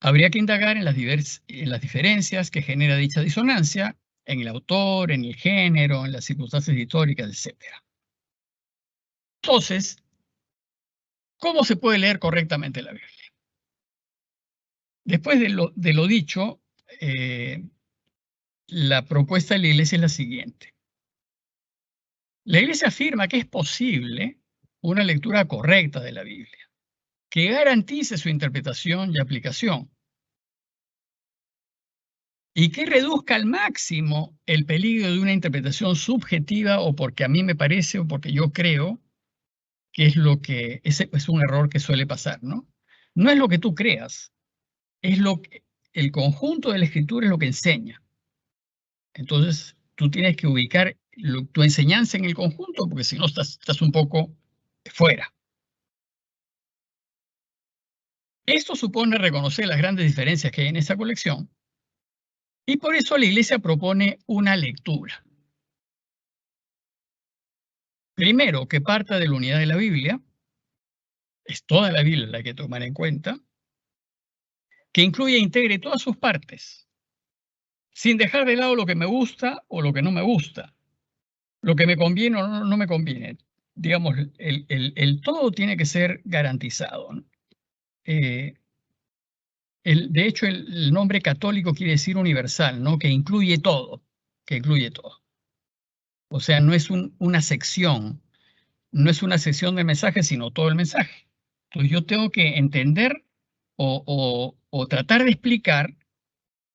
Habría que indagar en las diferencias que genera dicha disonancia en el autor, en el género, en las circunstancias históricas, etc. Entonces, ¿cómo se puede leer correctamente la Biblia? Después de lo dicho, la propuesta de la Iglesia es la siguiente. La Iglesia afirma que es posible una lectura correcta de la Biblia, que garantice su interpretación y aplicación, y que reduzca al máximo el peligro de una interpretación subjetiva o porque a mí me parece o porque yo creo, que es lo que ese es un error que suele pasar, ¿no? No es lo que tú creas, es lo que el conjunto de la escritura es lo que enseña. Entonces, tú tienes que ubicar tu enseñanza en el conjunto, porque si no estás un poco fuera. Esto supone reconocer las grandes diferencias que hay en esta colección, y por eso la Iglesia propone una lectura. Primero, que parta de la unidad de la Biblia, es toda la Biblia la que hay que tomar en cuenta, que incluye e integre todas sus partes, sin dejar de lado lo que me gusta o lo que no me gusta, lo que me conviene o no me conviene. Digamos, el todo tiene que ser garantizado, ¿no? De hecho, el nombre católico quiere decir universal, ¿no? Que incluye todo, que incluye todo. O sea, no es una sección, no es una sección del mensaje, sino todo el mensaje. Entonces yo tengo que entender o tratar de explicar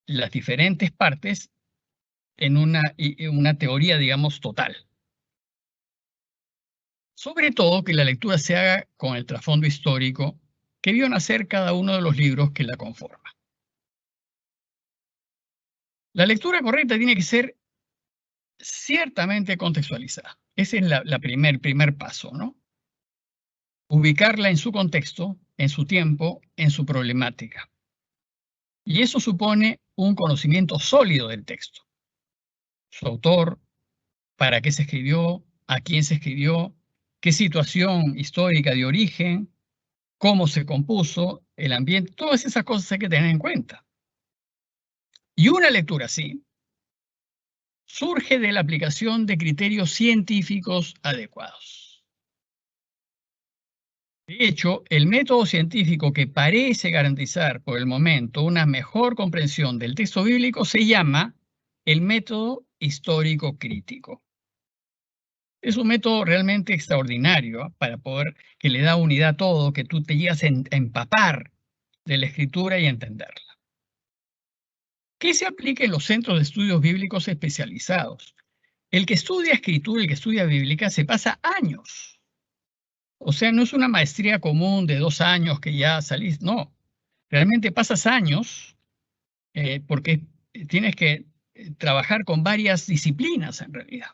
las diferentes partes en una teoría, digamos, total. Sobre todo que la lectura se haga con el trasfondo histórico que vio nacer cada uno de los libros que la conforman. La lectura correcta tiene que ser ciertamente contextualizada. Ese es primer paso, ¿no? Ubicarla en su contexto, en su tiempo, en su problemática. Y eso supone un conocimiento sólido del texto. Su autor, para qué se escribió, a quién se escribió, qué situación histórica de origen, cómo se compuso, el ambiente, todas esas cosas hay que tener en cuenta. Y una lectura así surge de la aplicación de criterios científicos adecuados. De hecho, el método científico que parece garantizar por el momento una mejor comprensión del texto bíblico se llama el método histórico crítico. Es un método realmente extraordinario para poder, que le da unidad a todo, que tú te llegas a empapar de la escritura y entenderla. ¿Qué se aplica en los centros de estudios bíblicos especializados? El que estudia escritura, el que estudia bíblica, se pasa años. O sea, no es una maestría común de 2 años que ya salís, no. Realmente pasas años porque tienes que trabajar con varias disciplinas en realidad.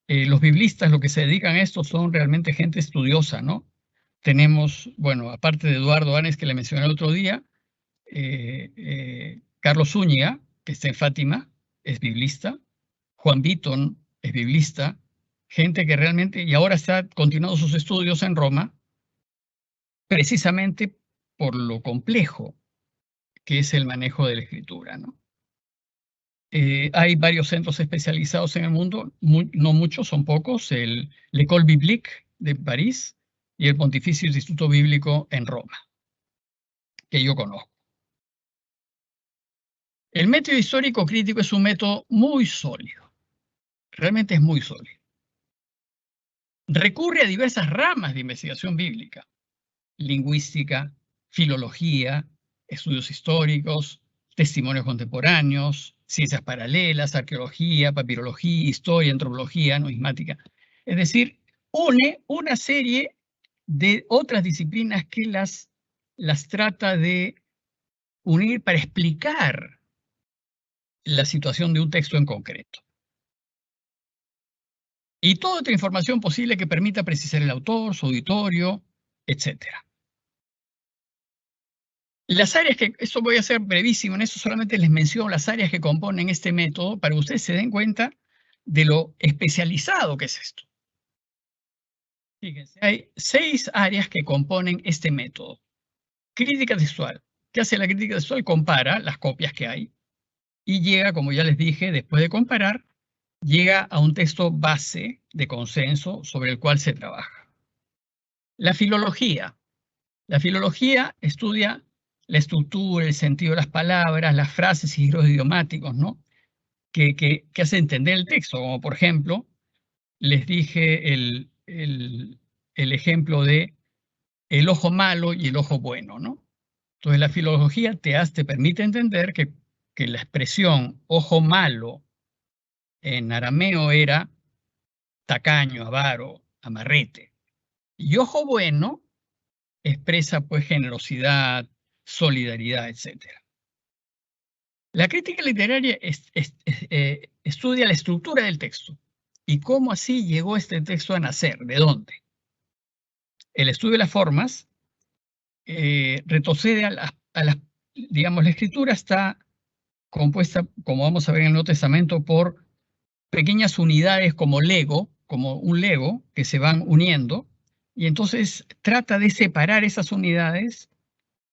Los biblistas, lo que se dedican a esto son realmente gente estudiosa, ¿no? Tenemos, bueno, aparte de Eduardo Anes, que le mencioné el otro día, Carlos Zúñiga, que está en Fátima, es biblista, Juan Beaton es biblista, gente que realmente, y ahora está continuando sus estudios en Roma, precisamente por lo complejo que es el manejo de la escritura, ¿no? Hay varios centros especializados en el mundo, no muchos, son pocos, el l'École Biblique de París y el Pontificio Instituto Bíblico en Roma, que yo conozco. El método histórico crítico es un método muy sólido, realmente es muy sólido. Recurre a diversas ramas de investigación bíblica, lingüística, filología, estudios históricos, testimonios contemporáneos, ciencias paralelas, arqueología, papirología, historia, antropología, numismática. Es decir, une una serie de otras disciplinas que las trata de unir para explicar la situación de un texto en concreto. Y toda otra información posible que permita precisar el autor, su auditorio, etc. Las áreas que, eso voy a ser brevísimo, en eso solamente les menciono las áreas que componen este método para que ustedes se den cuenta de lo especializado que es esto. Fíjense, hay 6 áreas que componen este método. Crítica textual. ¿Qué hace la crítica textual? Compara las copias que hay y llega, como ya les dije, después de comparar, llega a un texto base de consenso sobre el cual se trabaja. La filología. La filología estudia la estructura, el sentido de las palabras, las frases y giros idiomáticos, ¿no? Que hace entender el texto, como por ejemplo, les dije el ejemplo de el ojo malo y el ojo bueno, ¿no? Entonces la filología te permite entender que la expresión ojo malo en arameo era tacaño, avaro, amarrete. Y ojo bueno expresa pues generosidad, solidaridad, etc. La crítica literaria estudia la estructura del texto y cómo así llegó este texto a nacer, de dónde. El estudio de las formas retrocede digamos, la escritura está compuesta, como vamos a ver en el Nuevo Testamento, por pequeñas unidades como Lego, como un Lego, que se van uniendo, y entonces trata de separar esas unidades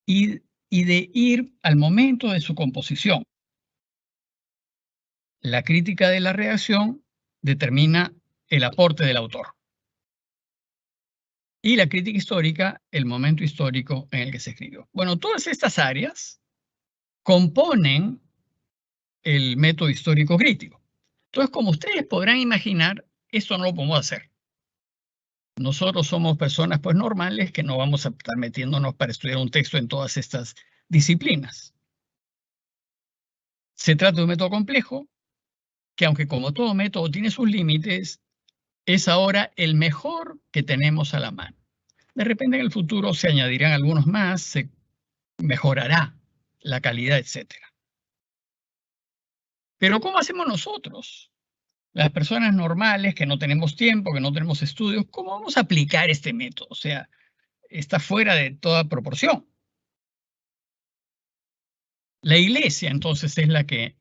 y de ir al momento de su composición. La crítica de la redacción determina el aporte del autor. Y la crítica histórica, el momento histórico en el que se escribió. Bueno, todas estas áreas componen el método histórico crítico. Entonces, como ustedes podrán imaginar, esto no lo podemos hacer. Nosotros somos personas pues normales que no vamos a estar metiéndonos para estudiar un texto en todas estas disciplinas. Se trata de un método complejo que, aunque como todo método tiene sus límites, es ahora el mejor que tenemos a la mano. De repente en el futuro se añadirán algunos más, se mejorará la calidad, etc. Pero ¿cómo hacemos nosotros? Las personas normales que no tenemos tiempo, que no tenemos estudios, ¿cómo vamos a aplicar este método? O sea, está fuera de toda proporción. La iglesia entonces es la que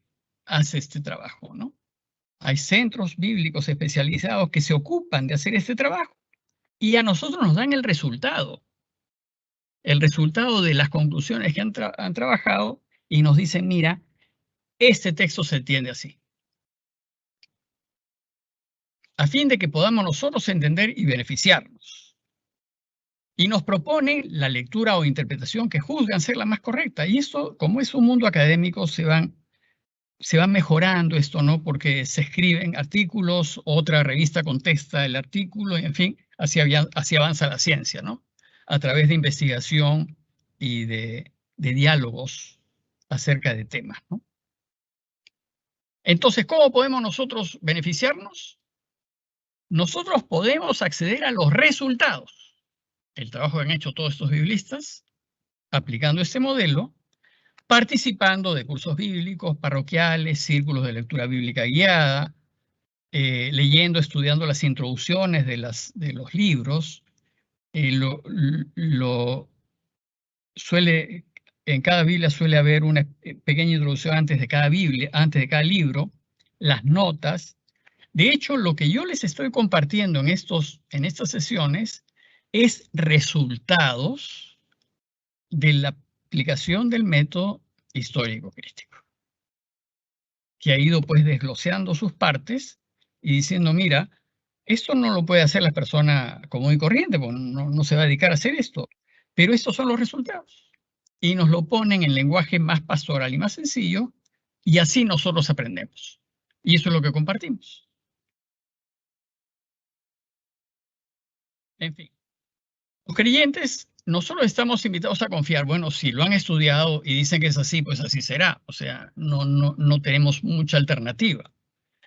hace este trabajo, ¿no? Hay centros bíblicos especializados que se ocupan de hacer este trabajo y a nosotros nos dan el resultado de las conclusiones que han trabajado y nos dicen, mira, este texto se entiende así. A fin de que podamos nosotros entender y beneficiarnos. Y nos proponen la lectura o interpretación que juzgan ser la más correcta. Y esto, como es un mundo académico, se van mejorando esto, ¿no? Porque se escriben artículos, otra revista contesta el artículo, y en fin, así avanza la ciencia, ¿no? A través de investigación y de diálogos acerca de temas, ¿no? Entonces, ¿cómo podemos nosotros beneficiarnos? Nosotros podemos acceder a los resultados. El trabajo que han hecho todos estos biblistas, aplicando este modelo, participando de cursos bíblicos, parroquiales, círculos de lectura bíblica guiada, leyendo, estudiando las introducciones de los libros, en cada Biblia suele haber una pequeña introducción antes de cada Biblia, antes de cada libro, las notas. De hecho, lo que yo les estoy compartiendo en estas sesiones es resultados de la aplicación del método histórico crítico, que ha ido pues desgloseando sus partes y diciendo, mira, esto no lo puede hacer la persona común y corriente, porque no se va a dedicar a hacer esto, pero estos son los resultados. Y nos lo ponen en lenguaje más pastoral y más sencillo, y así nosotros aprendemos. Y eso es lo que compartimos. En fin, los creyentes, nosotros estamos invitados a confiar. Bueno, si lo han estudiado y dicen que es así, pues así será. O sea, no tenemos mucha alternativa.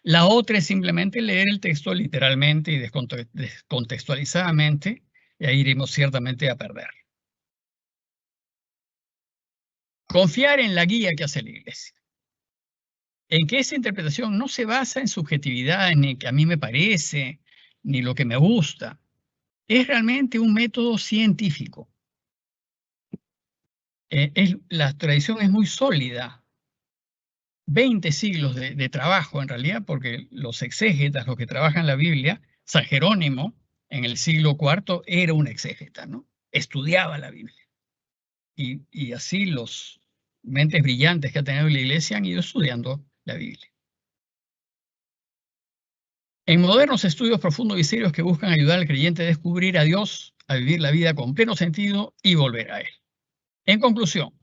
La otra es simplemente leer el texto literalmente y descontextualizadamente, y ahí iremos ciertamente a perder. Confiar en la guía que hace la Iglesia. En que esa interpretación no se basa en subjetividad, ni que a mí me parece, ni lo que me gusta. Es realmente un método científico. la tradición es muy sólida. 20 siglos de trabajo en realidad, porque los exégetas, los que trabajan la Biblia, San Jerónimo en el siglo IV era un exégeta, ¿no? Estudiaba la Biblia. Y así los mentes brillantes que ha tenido la Iglesia han ido estudiando la Biblia. En modernos estudios profundos y serios que buscan ayudar al creyente a descubrir a Dios, a vivir la vida con pleno sentido y volver a Él. En conclusión,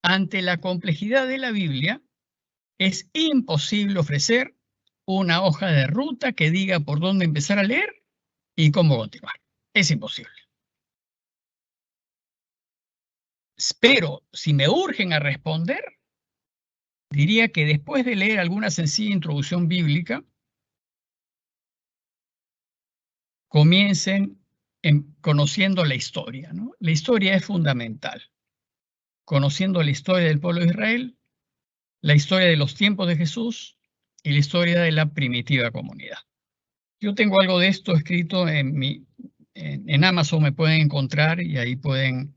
ante la complejidad de la Biblia, es imposible ofrecer una hoja de ruta que diga por dónde empezar a leer y cómo continuar. Es imposible. Pero si me urgen a responder, diría que después de leer alguna sencilla introducción bíblica, comiencen conociendo la historia, ¿no? La historia es fundamental. Conociendo la historia del pueblo de Israel, la historia de los tiempos de Jesús y la historia de la primitiva comunidad. Yo tengo algo de esto escrito en Amazon, me pueden encontrar y ahí pueden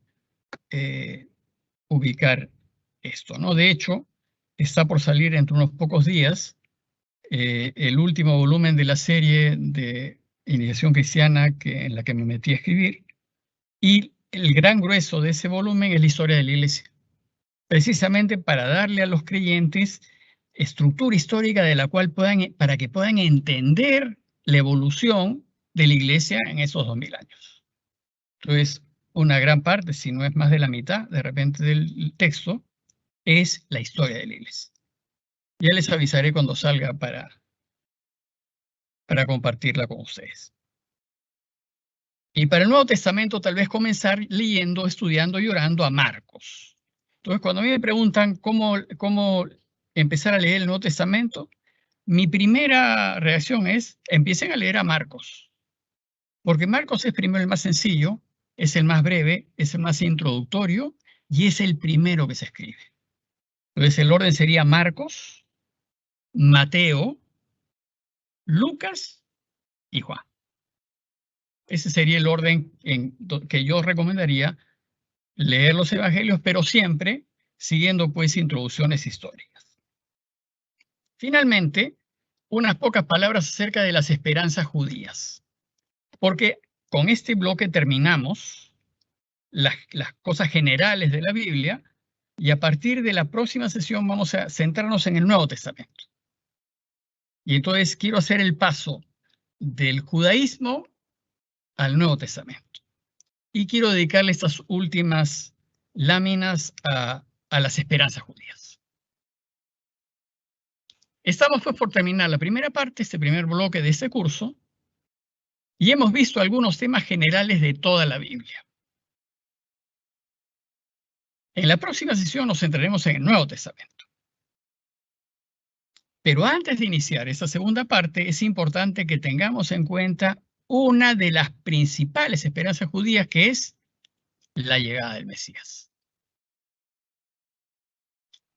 ubicar esto, ¿no? De hecho, está por salir entre unos pocos días el último volumen de la serie de Iniciación Cristiana en la que me metí a escribir, y el gran grueso de ese volumen es la historia de la Iglesia, precisamente para darle a los creyentes estructura histórica de la cual para que puedan entender la evolución de la Iglesia en esos 2000 años. Entonces, una gran parte, si no es más de la mitad, de repente del texto, es la historia de la Iglesia. Ya les avisaré cuando salga para compartirla con ustedes. Y para el Nuevo Testamento, tal vez comenzar leyendo, estudiando y orando a Marcos. Entonces, cuando a mí me preguntan cómo empezar a leer el Nuevo Testamento, mi primera reacción es, empiecen a leer a Marcos. Porque Marcos es primero el más sencillo, es el más breve, es el más introductorio y es el primero que se escribe. Entonces, el orden sería Marcos, Mateo, Lucas y Juan. Ese sería el orden que yo recomendaría leer los evangelios, pero siempre siguiendo pues introducciones históricas. Finalmente, unas pocas palabras acerca de las esperanzas judías, porque con este bloque terminamos las cosas generales de la Biblia y a partir de la próxima sesión vamos a centrarnos en el Nuevo Testamento. Y entonces quiero hacer el paso del judaísmo al Nuevo Testamento. Y quiero dedicarle estas últimas láminas a las esperanzas judías. Estamos pues por terminar la primera parte, este primer bloque de este curso, y hemos visto algunos temas generales de toda la Biblia. En la próxima sesión nos centraremos en el Nuevo Testamento. Pero antes de iniciar esta segunda parte, es importante que tengamos en cuenta una de las principales esperanzas judías, que es la llegada del Mesías.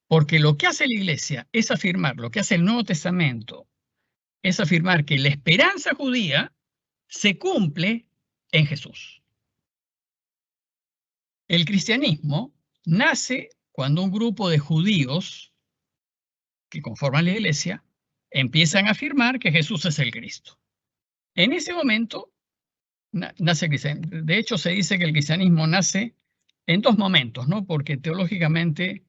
Porque lo que hace la Iglesia es afirmar, lo que hace el Nuevo Testamento, es afirmar que la esperanza judía se cumple en Jesús. El cristianismo nace cuando un grupo de judíos que conforman la Iglesia empiezan a afirmar que Jesús es el Cristo. En ese momento nace el cristianismo. De hecho, se dice que el cristianismo nace en dos momentos, ¿no? Porque teológicamente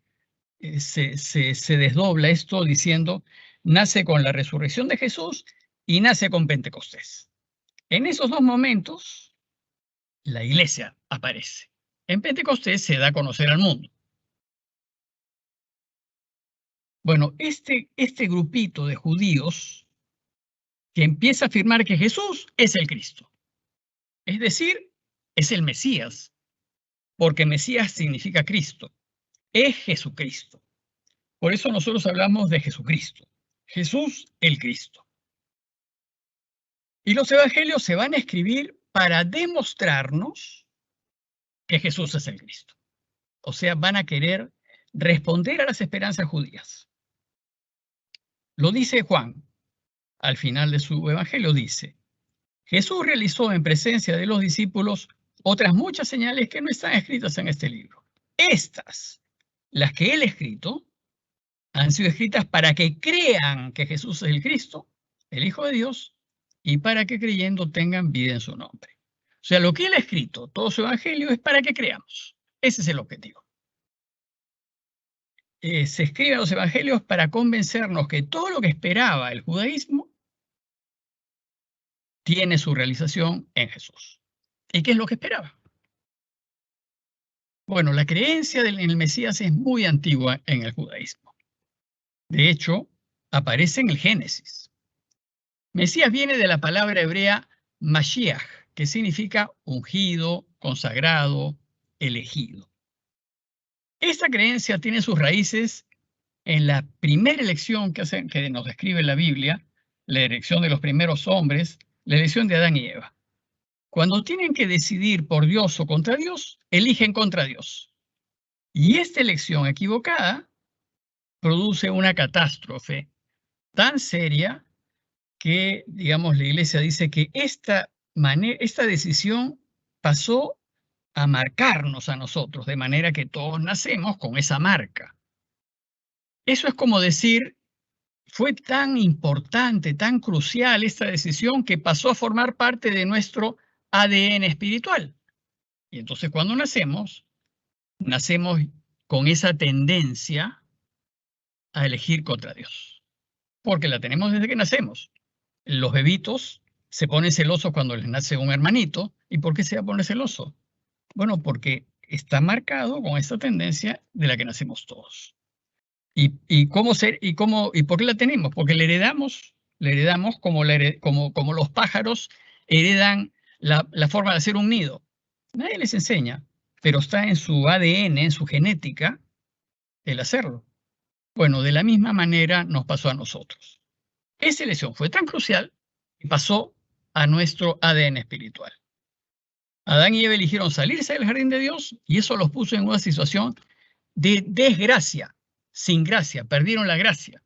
se desdobla esto diciendo, nace con la resurrección de Jesús y nace con Pentecostés. En esos dos momentos, la Iglesia aparece. En Pentecostés se da a conocer al mundo. Bueno, este grupito de judíos que empieza a afirmar que Jesús es el Cristo, es decir, es el Mesías, porque Mesías significa Cristo, es Jesucristo. Por eso nosotros hablamos de Jesucristo, Jesús el Cristo. Y los evangelios se van a escribir para demostrarnos que Jesús es el Cristo. O sea, van a querer responder a las esperanzas judías. Lo dice Juan, al final de su evangelio dice, Jesús realizó en presencia de los discípulos otras muchas señales que no están escritas en este libro. estas, las que él ha escrito, han sido escritas para que crean que Jesús es el Cristo, el Hijo de Dios, y para que creyendo tengan vida en su nombre. O sea, lo que él ha escrito, todo su evangelio, es para que creamos. Ese es el objetivo. Se escriben los evangelios para convencernos que todo lo que esperaba el judaísmo tiene su realización en Jesús. ¿Y qué es lo que esperaba? Bueno, la creencia en el Mesías es muy antigua en el judaísmo. De hecho, aparece en el Génesis. Mesías viene de la palabra hebrea Mashiach, que significa ungido, consagrado, elegido. Esta creencia tiene sus raíces en la primera elección que nos describe la Biblia, la elección de los primeros hombres, la elección de Adán y Eva. Cuando tienen que decidir por Dios o contra Dios, eligen contra Dios. Y esta elección equivocada produce una catástrofe tan seria que, digamos, la Iglesia dice que esta decisión pasó a marcarnos a nosotros, de manera que todos nacemos con esa marca. Eso es como decir, fue tan importante, tan crucial esta decisión que pasó a formar parte de nuestro ADN espiritual. Y entonces cuando nacemos con esa tendencia a elegir contra Dios, porque la tenemos desde que nacemos. Los bebitos se ponen celosos cuando les nace un hermanito. ¿Y por qué se va a poner celoso? Bueno, porque está marcado con esta tendencia de la que nacemos todos. ¿Y por qué la tenemos? Porque la heredamos como los pájaros heredan la forma de hacer un nido. Nadie les enseña, pero está en su ADN, en su genética, el hacerlo. Bueno, de la misma manera nos pasó a nosotros. Esa elección fue tan crucial que pasó a nuestro ADN espiritual. Adán y Eva eligieron salirse del jardín de Dios y eso los puso en una situación de desgracia, sin gracia, perdieron la gracia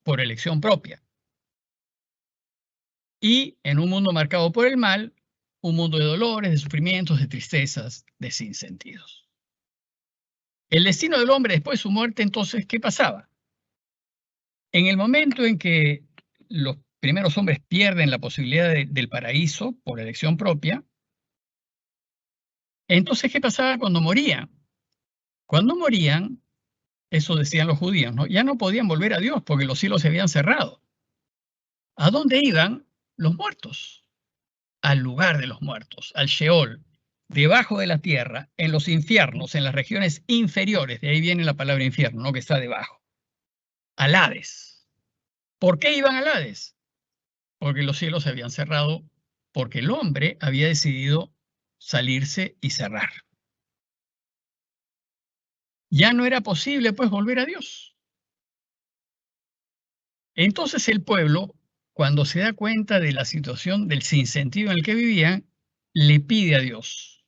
por elección propia. Y en un mundo marcado por el mal, un mundo de dolores, de sufrimientos, de tristezas, de sinsentidos. El destino del hombre después de su muerte, entonces, ¿qué pasaba? En el momento en que los primeros hombres pierden la posibilidad del paraíso por elección propia, entonces, ¿qué pasaba cuando morían? Cuando morían, eso decían los judíos, ¿no? Ya no podían volver a Dios porque los cielos se habían cerrado. ¿A dónde iban los muertos? Al lugar de los muertos, al Sheol, debajo de la tierra, en los infiernos, en las regiones inferiores, de ahí viene la palabra infierno, ¿no? Que está debajo. Al Hades. ¿Por qué iban al Hades? Porque los cielos se habían cerrado, porque el hombre había decidido salirse y cerrar. Ya no era posible, pues, volver a Dios. Entonces el pueblo, cuando se da cuenta de la situación del sinsentido en el que vivían, le pide a Dios,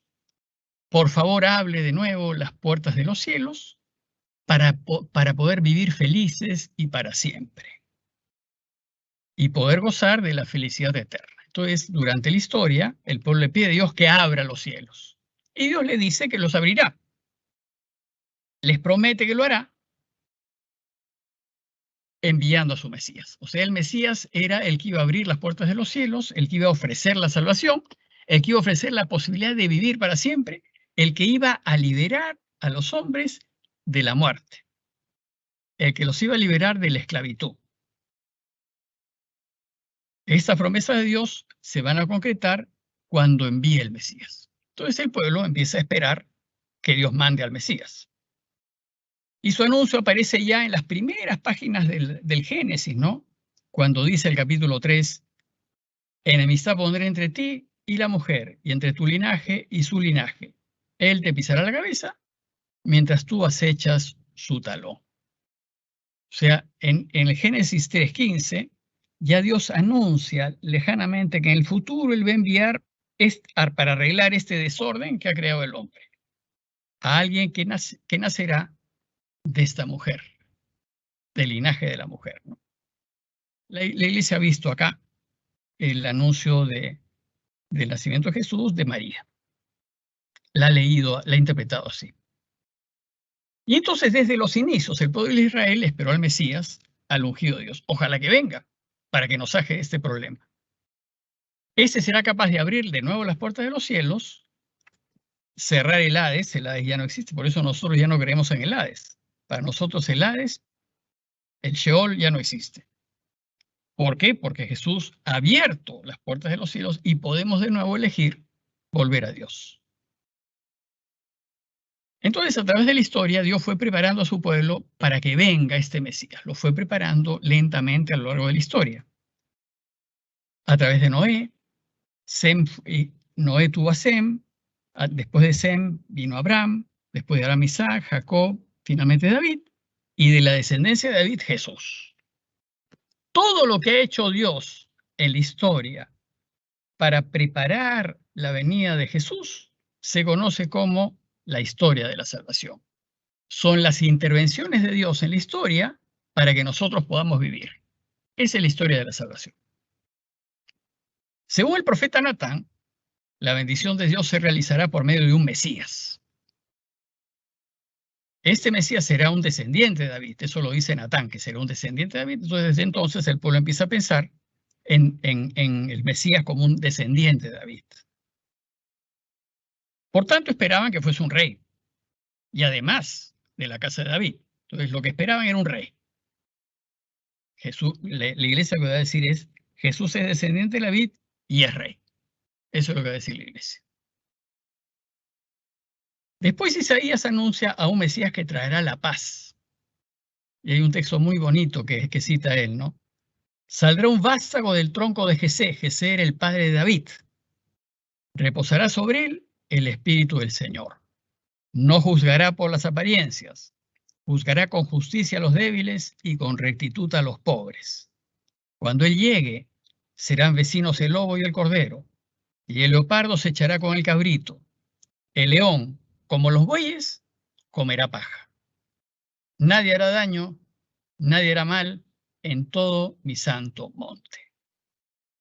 por favor, hable de nuevo las puertas de los cielos para poder vivir felices y para siempre. Y poder gozar de la felicidad eterna. Entonces, durante la historia, el pueblo le pide a Dios que abra los cielos. Y Dios le dice que los abrirá. Les promete que lo hará enviando a su Mesías. O sea, el Mesías era el que iba a abrir las puertas de los cielos, el que iba a ofrecer la salvación, el que iba a ofrecer la posibilidad de vivir para siempre, el que iba a liberar a los hombres de la muerte, el que los iba a liberar de la esclavitud. Estas promesas de Dios se van a concretar cuando envíe el Mesías. Entonces el pueblo empieza a esperar que Dios mande al Mesías. Y su anuncio aparece ya en las primeras páginas del Génesis, ¿no? Cuando dice el capítulo 3, enemistad pondré entre ti y la mujer, y entre tu linaje y su linaje. Él te pisará la cabeza, mientras tú acechas su talón. O sea, en el Génesis 3:15, ya Dios anuncia lejanamente que en el futuro Él va a enviar para arreglar este desorden que ha creado el hombre, a alguien que nacerá de esta mujer, del linaje de la mujer, ¿no? La Iglesia ha visto acá el anuncio del nacimiento de Jesús de María. la ha leído, la ha interpretado así. Y entonces desde los inicios el pueblo de Israel esperó al Mesías, al ungido de Dios. Ojalá que venga para que nos saque este problema. Ese será capaz de abrir de nuevo las puertas de los cielos, cerrar el Hades ya no existe, por eso nosotros ya no creemos en el Hades. Para nosotros el Hades, el Sheol ya no existe. ¿Por qué? Porque Jesús ha abierto las puertas de los cielos y podemos de nuevo elegir volver a Dios. Entonces, a través de la historia, Dios fue preparando a su pueblo para que venga este Mesías. Lo fue preparando lentamente a lo largo de la historia. A través de Noé, Noé tuvo a Sem, después de Sem vino Abraham, después de Abraham Isaac, Jacob, finalmente David, y de la descendencia de David, Jesús. Todo lo que ha hecho Dios en la historia para preparar la venida de Jesús se conoce como la historia de la salvación. Son las intervenciones de Dios en la historia para que nosotros podamos vivir. Esa es la historia de la salvación. Según el profeta Natán, la bendición de Dios se realizará por medio de un Mesías. Este Mesías será un descendiente de David, eso lo dice Natán, que será un descendiente de David. Entonces, desde entonces el pueblo empieza a pensar en el Mesías como un descendiente de David. Por tanto, esperaban que fuese un rey, y además de la casa de David. Entonces, lo que esperaban era un rey. Jesús, la iglesia lo que va a decir es, Jesús es descendiente de David y es rey. Eso es lo que va a decir la iglesia. Después Isaías anuncia a un Mesías que traerá la paz. Y hay un texto muy bonito que cita él, ¿no? Saldrá un vástago del tronco de Jesé. Jesé era el padre de David. Reposará sobre él el Espíritu del Señor. No juzgará por las apariencias. Juzgará con justicia a los débiles y con rectitud a los pobres. Cuando él llegue, serán vecinos el lobo y el cordero, y el leopardo se echará con el cabrito. El león, como los bueyes, comerá paja. Nadie hará daño, nadie hará mal en todo mi santo monte.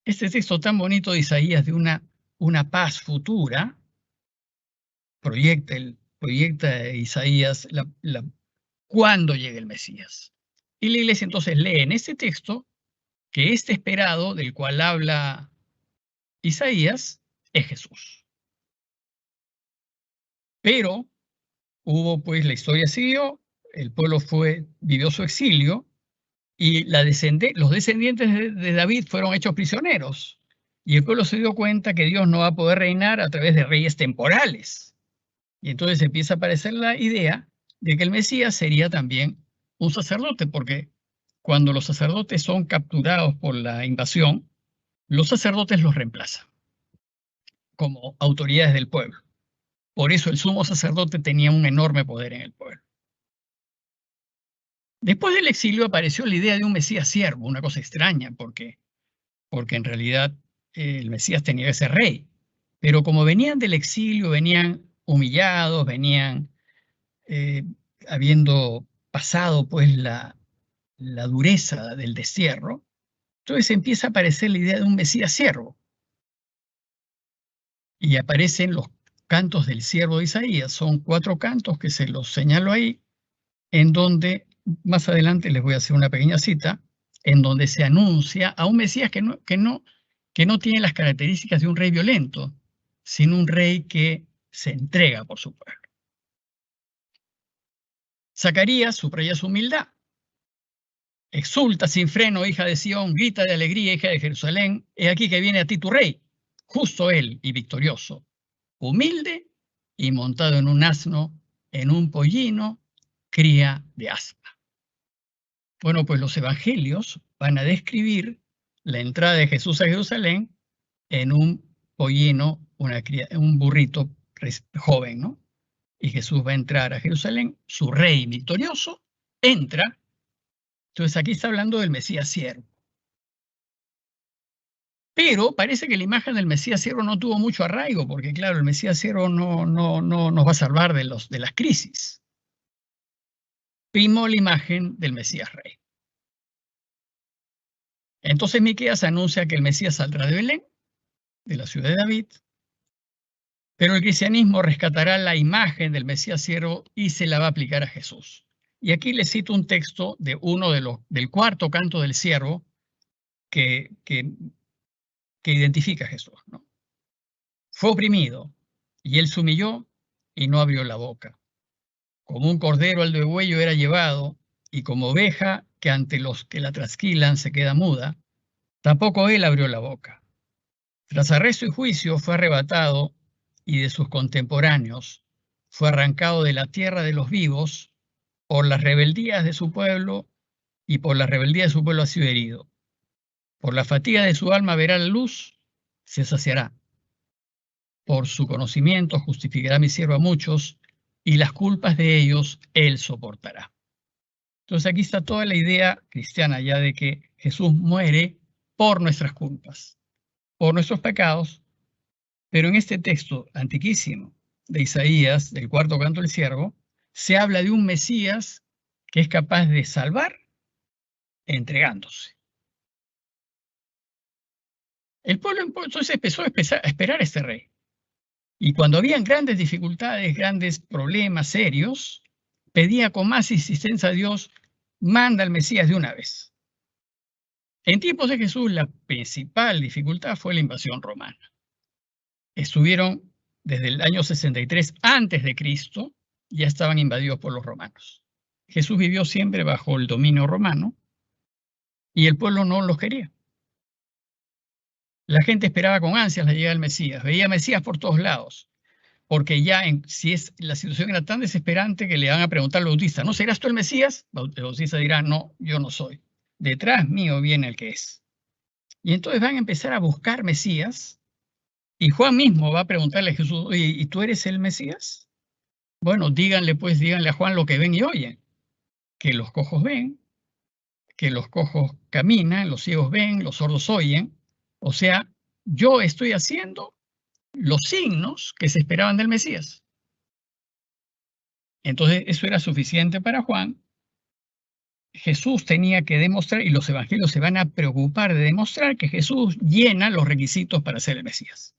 Este texto tan bonito de Isaías de una paz futura, proyecta Isaías cuándo llegue el Mesías. Y la iglesia entonces lee en este texto que este esperado del cual habla Isaías es Jesús. Pero la historia siguió, el pueblo vivió su exilio y los descendientes de David fueron hechos prisioneros. Y el pueblo se dio cuenta que Dios no va a poder reinar a través de reyes temporales. Y entonces empieza a aparecer la idea de que el Mesías sería también un sacerdote, porque cuando los sacerdotes son capturados por la invasión, los sacerdotes los reemplazan como autoridades del pueblo. Por eso el sumo sacerdote tenía un enorme poder en el pueblo. Después del exilio apareció la idea de un Mesías siervo, una cosa extraña, porque en realidad el Mesías tenía que ser rey. Pero como venían del exilio, venían humillados, venían habiendo pasado pues la dureza del destierro, entonces empieza a aparecer la idea de un Mesías siervo. Y aparecen los cantos del siervo de Isaías. Son 4 cantos que se los señalo ahí, en donde, más adelante les voy a hacer una pequeña cita, en donde se anuncia a un Mesías que no tiene las características de un rey violento, sino un rey que se entrega por su pueblo. Zacarías subraya su humildad. Exulta sin freno, hija de Sión, grita de alegría, hija de Jerusalén, he aquí que viene a ti tu rey, justo él y victorioso, humilde y montado en un asno, en un pollino, cría de aspa. Bueno, pues los evangelios van a describir la entrada de Jesús a Jerusalén en un pollino, un burrito joven, ¿no? Y Jesús va a entrar a Jerusalén, su rey victorioso, entra. Entonces aquí está hablando del Mesías siervo. Pero parece que la imagen del Mesías siervo no tuvo mucho arraigo, porque claro, el Mesías siervo no nos va a salvar de las crisis. Primó la imagen del Mesías rey. Entonces Miqueas anuncia que el Mesías saldrá de Belén, de la ciudad de David, Pero el cristianismo rescatará la imagen del Mesías siervo y se la va a aplicar a Jesús. Y aquí les cito un texto de del cuarto canto del siervo que identifica a Jesús, ¿no? Fue oprimido y él se humilló y no abrió la boca. Como un cordero al degüello era llevado, y como oveja que ante los que la trasquilan se queda muda, tampoco él abrió la boca. Tras arresto y juicio fue arrebatado, y de sus contemporáneos fue arrancado de la tierra de los vivos por las rebeldías de su pueblo, y por la rebeldía de su pueblo ha sido herido. Por la fatiga de su alma verá la luz, se saciará. Por su conocimiento justificará mi siervo a muchos, y las culpas de ellos él soportará. Entonces aquí está toda la idea cristiana ya de que Jesús muere por nuestras culpas, por nuestros pecados, pero en este texto antiquísimo de Isaías, del cuarto canto del siervo, se habla de un Mesías que es capaz de salvar entregándose. El pueblo entonces empezó a esperar a este rey. Y cuando habían grandes dificultades, grandes problemas serios, pedía con más insistencia a Dios, manda al Mesías de una vez. En tiempos de Jesús, la principal dificultad fue la invasión romana. Estuvieron desde el año 63 antes de Cristo, ya estaban invadidos por los romanos. Jesús vivió siempre bajo el dominio romano y el pueblo no los quería. La gente esperaba con ansias la llegada del Mesías, veía Mesías por todos lados, porque ya si la situación era tan desesperante que le van a preguntar al bautista, ¿no serás tú el Mesías? El bautista dirá, no, yo no soy. Detrás mío viene el que es. Y entonces van a empezar a buscar Mesías, y Juan mismo va a preguntarle a Jesús, oye, ¿y tú eres el Mesías? Bueno, díganle a Juan lo que ven y oyen, que los cojos ven, que los cojos caminan, los ciegos ven, los sordos oyen. O sea, yo estoy haciendo los signos que se esperaban del Mesías. Entonces, eso era suficiente para Juan. Jesús tenía que demostrar, y los evangelios se van a preocupar de demostrar que Jesús llena los requisitos para ser el Mesías.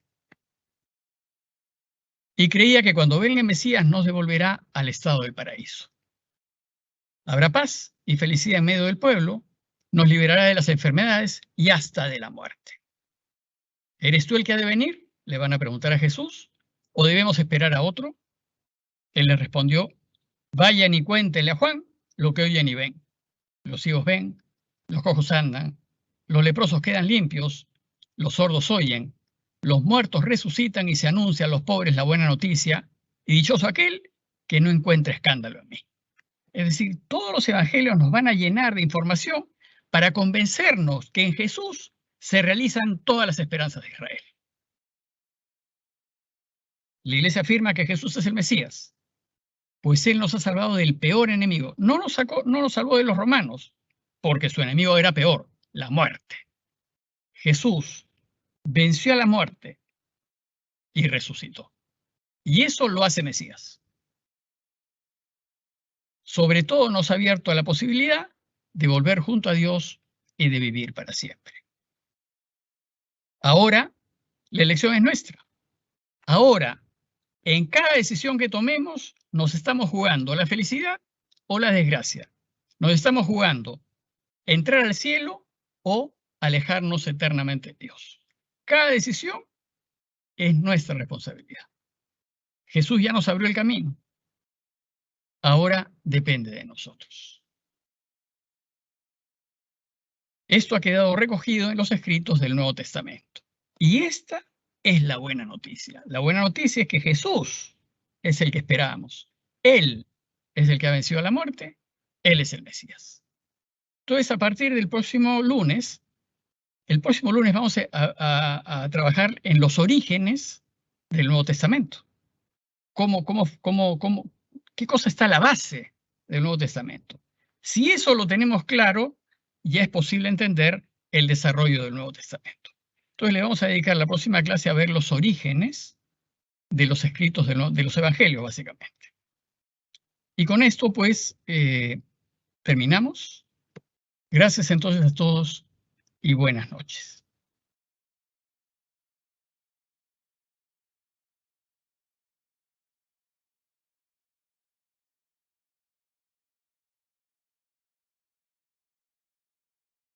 Y creía que cuando venga el Mesías no se volverá al estado del paraíso. Habrá paz y felicidad en medio del pueblo, nos liberará de las enfermedades y hasta de la muerte. ¿Eres tú el que ha de venir?, le van a preguntar a Jesús, ¿o debemos esperar a otro? Él les respondió, vayan y cuéntenle a Juan lo que oyen y ven. Los ciegos ven, los cojos andan, los leprosos quedan limpios, los sordos oyen, los muertos resucitan y se anuncia a los pobres la buena noticia, y dichoso aquel que no encuentra escándalo en mí. Es decir, todos los evangelios nos van a llenar de información para convencernos que en Jesús se realizan todas las esperanzas de Israel. La iglesia afirma que Jesús es el Mesías, pues Él nos ha salvado del peor enemigo. No nos salvó de los romanos, porque su enemigo era peor, la muerte. Jesús venció a la muerte y resucitó. Y eso lo hace Mesías. Sobre todo nos ha abierto a la posibilidad de volver junto a Dios y de vivir para siempre. Ahora, la elección es nuestra. Ahora, en cada decisión que tomemos, nos estamos jugando la felicidad o la desgracia. Nos estamos jugando entrar al cielo o alejarnos eternamente de Dios. Cada decisión es nuestra responsabilidad. Jesús ya nos abrió el camino. Ahora depende de nosotros. Esto ha quedado recogido en los escritos del Nuevo Testamento. Y esta es la buena noticia. La buena noticia es que Jesús es el que esperábamos. Él es el que ha vencido a la muerte. Él es el Mesías. Entonces, a partir del próximo lunes, vamos a trabajar en los orígenes del Nuevo Testamento. ¿Qué cosa está a la base del Nuevo Testamento? Si eso lo tenemos claro, ya es posible entender el desarrollo del Nuevo Testamento. Entonces le vamos a dedicar la próxima clase a ver los orígenes de los escritos de los evangelios, básicamente. Y con esto, pues, terminamos. Gracias entonces a todos y buenas noches.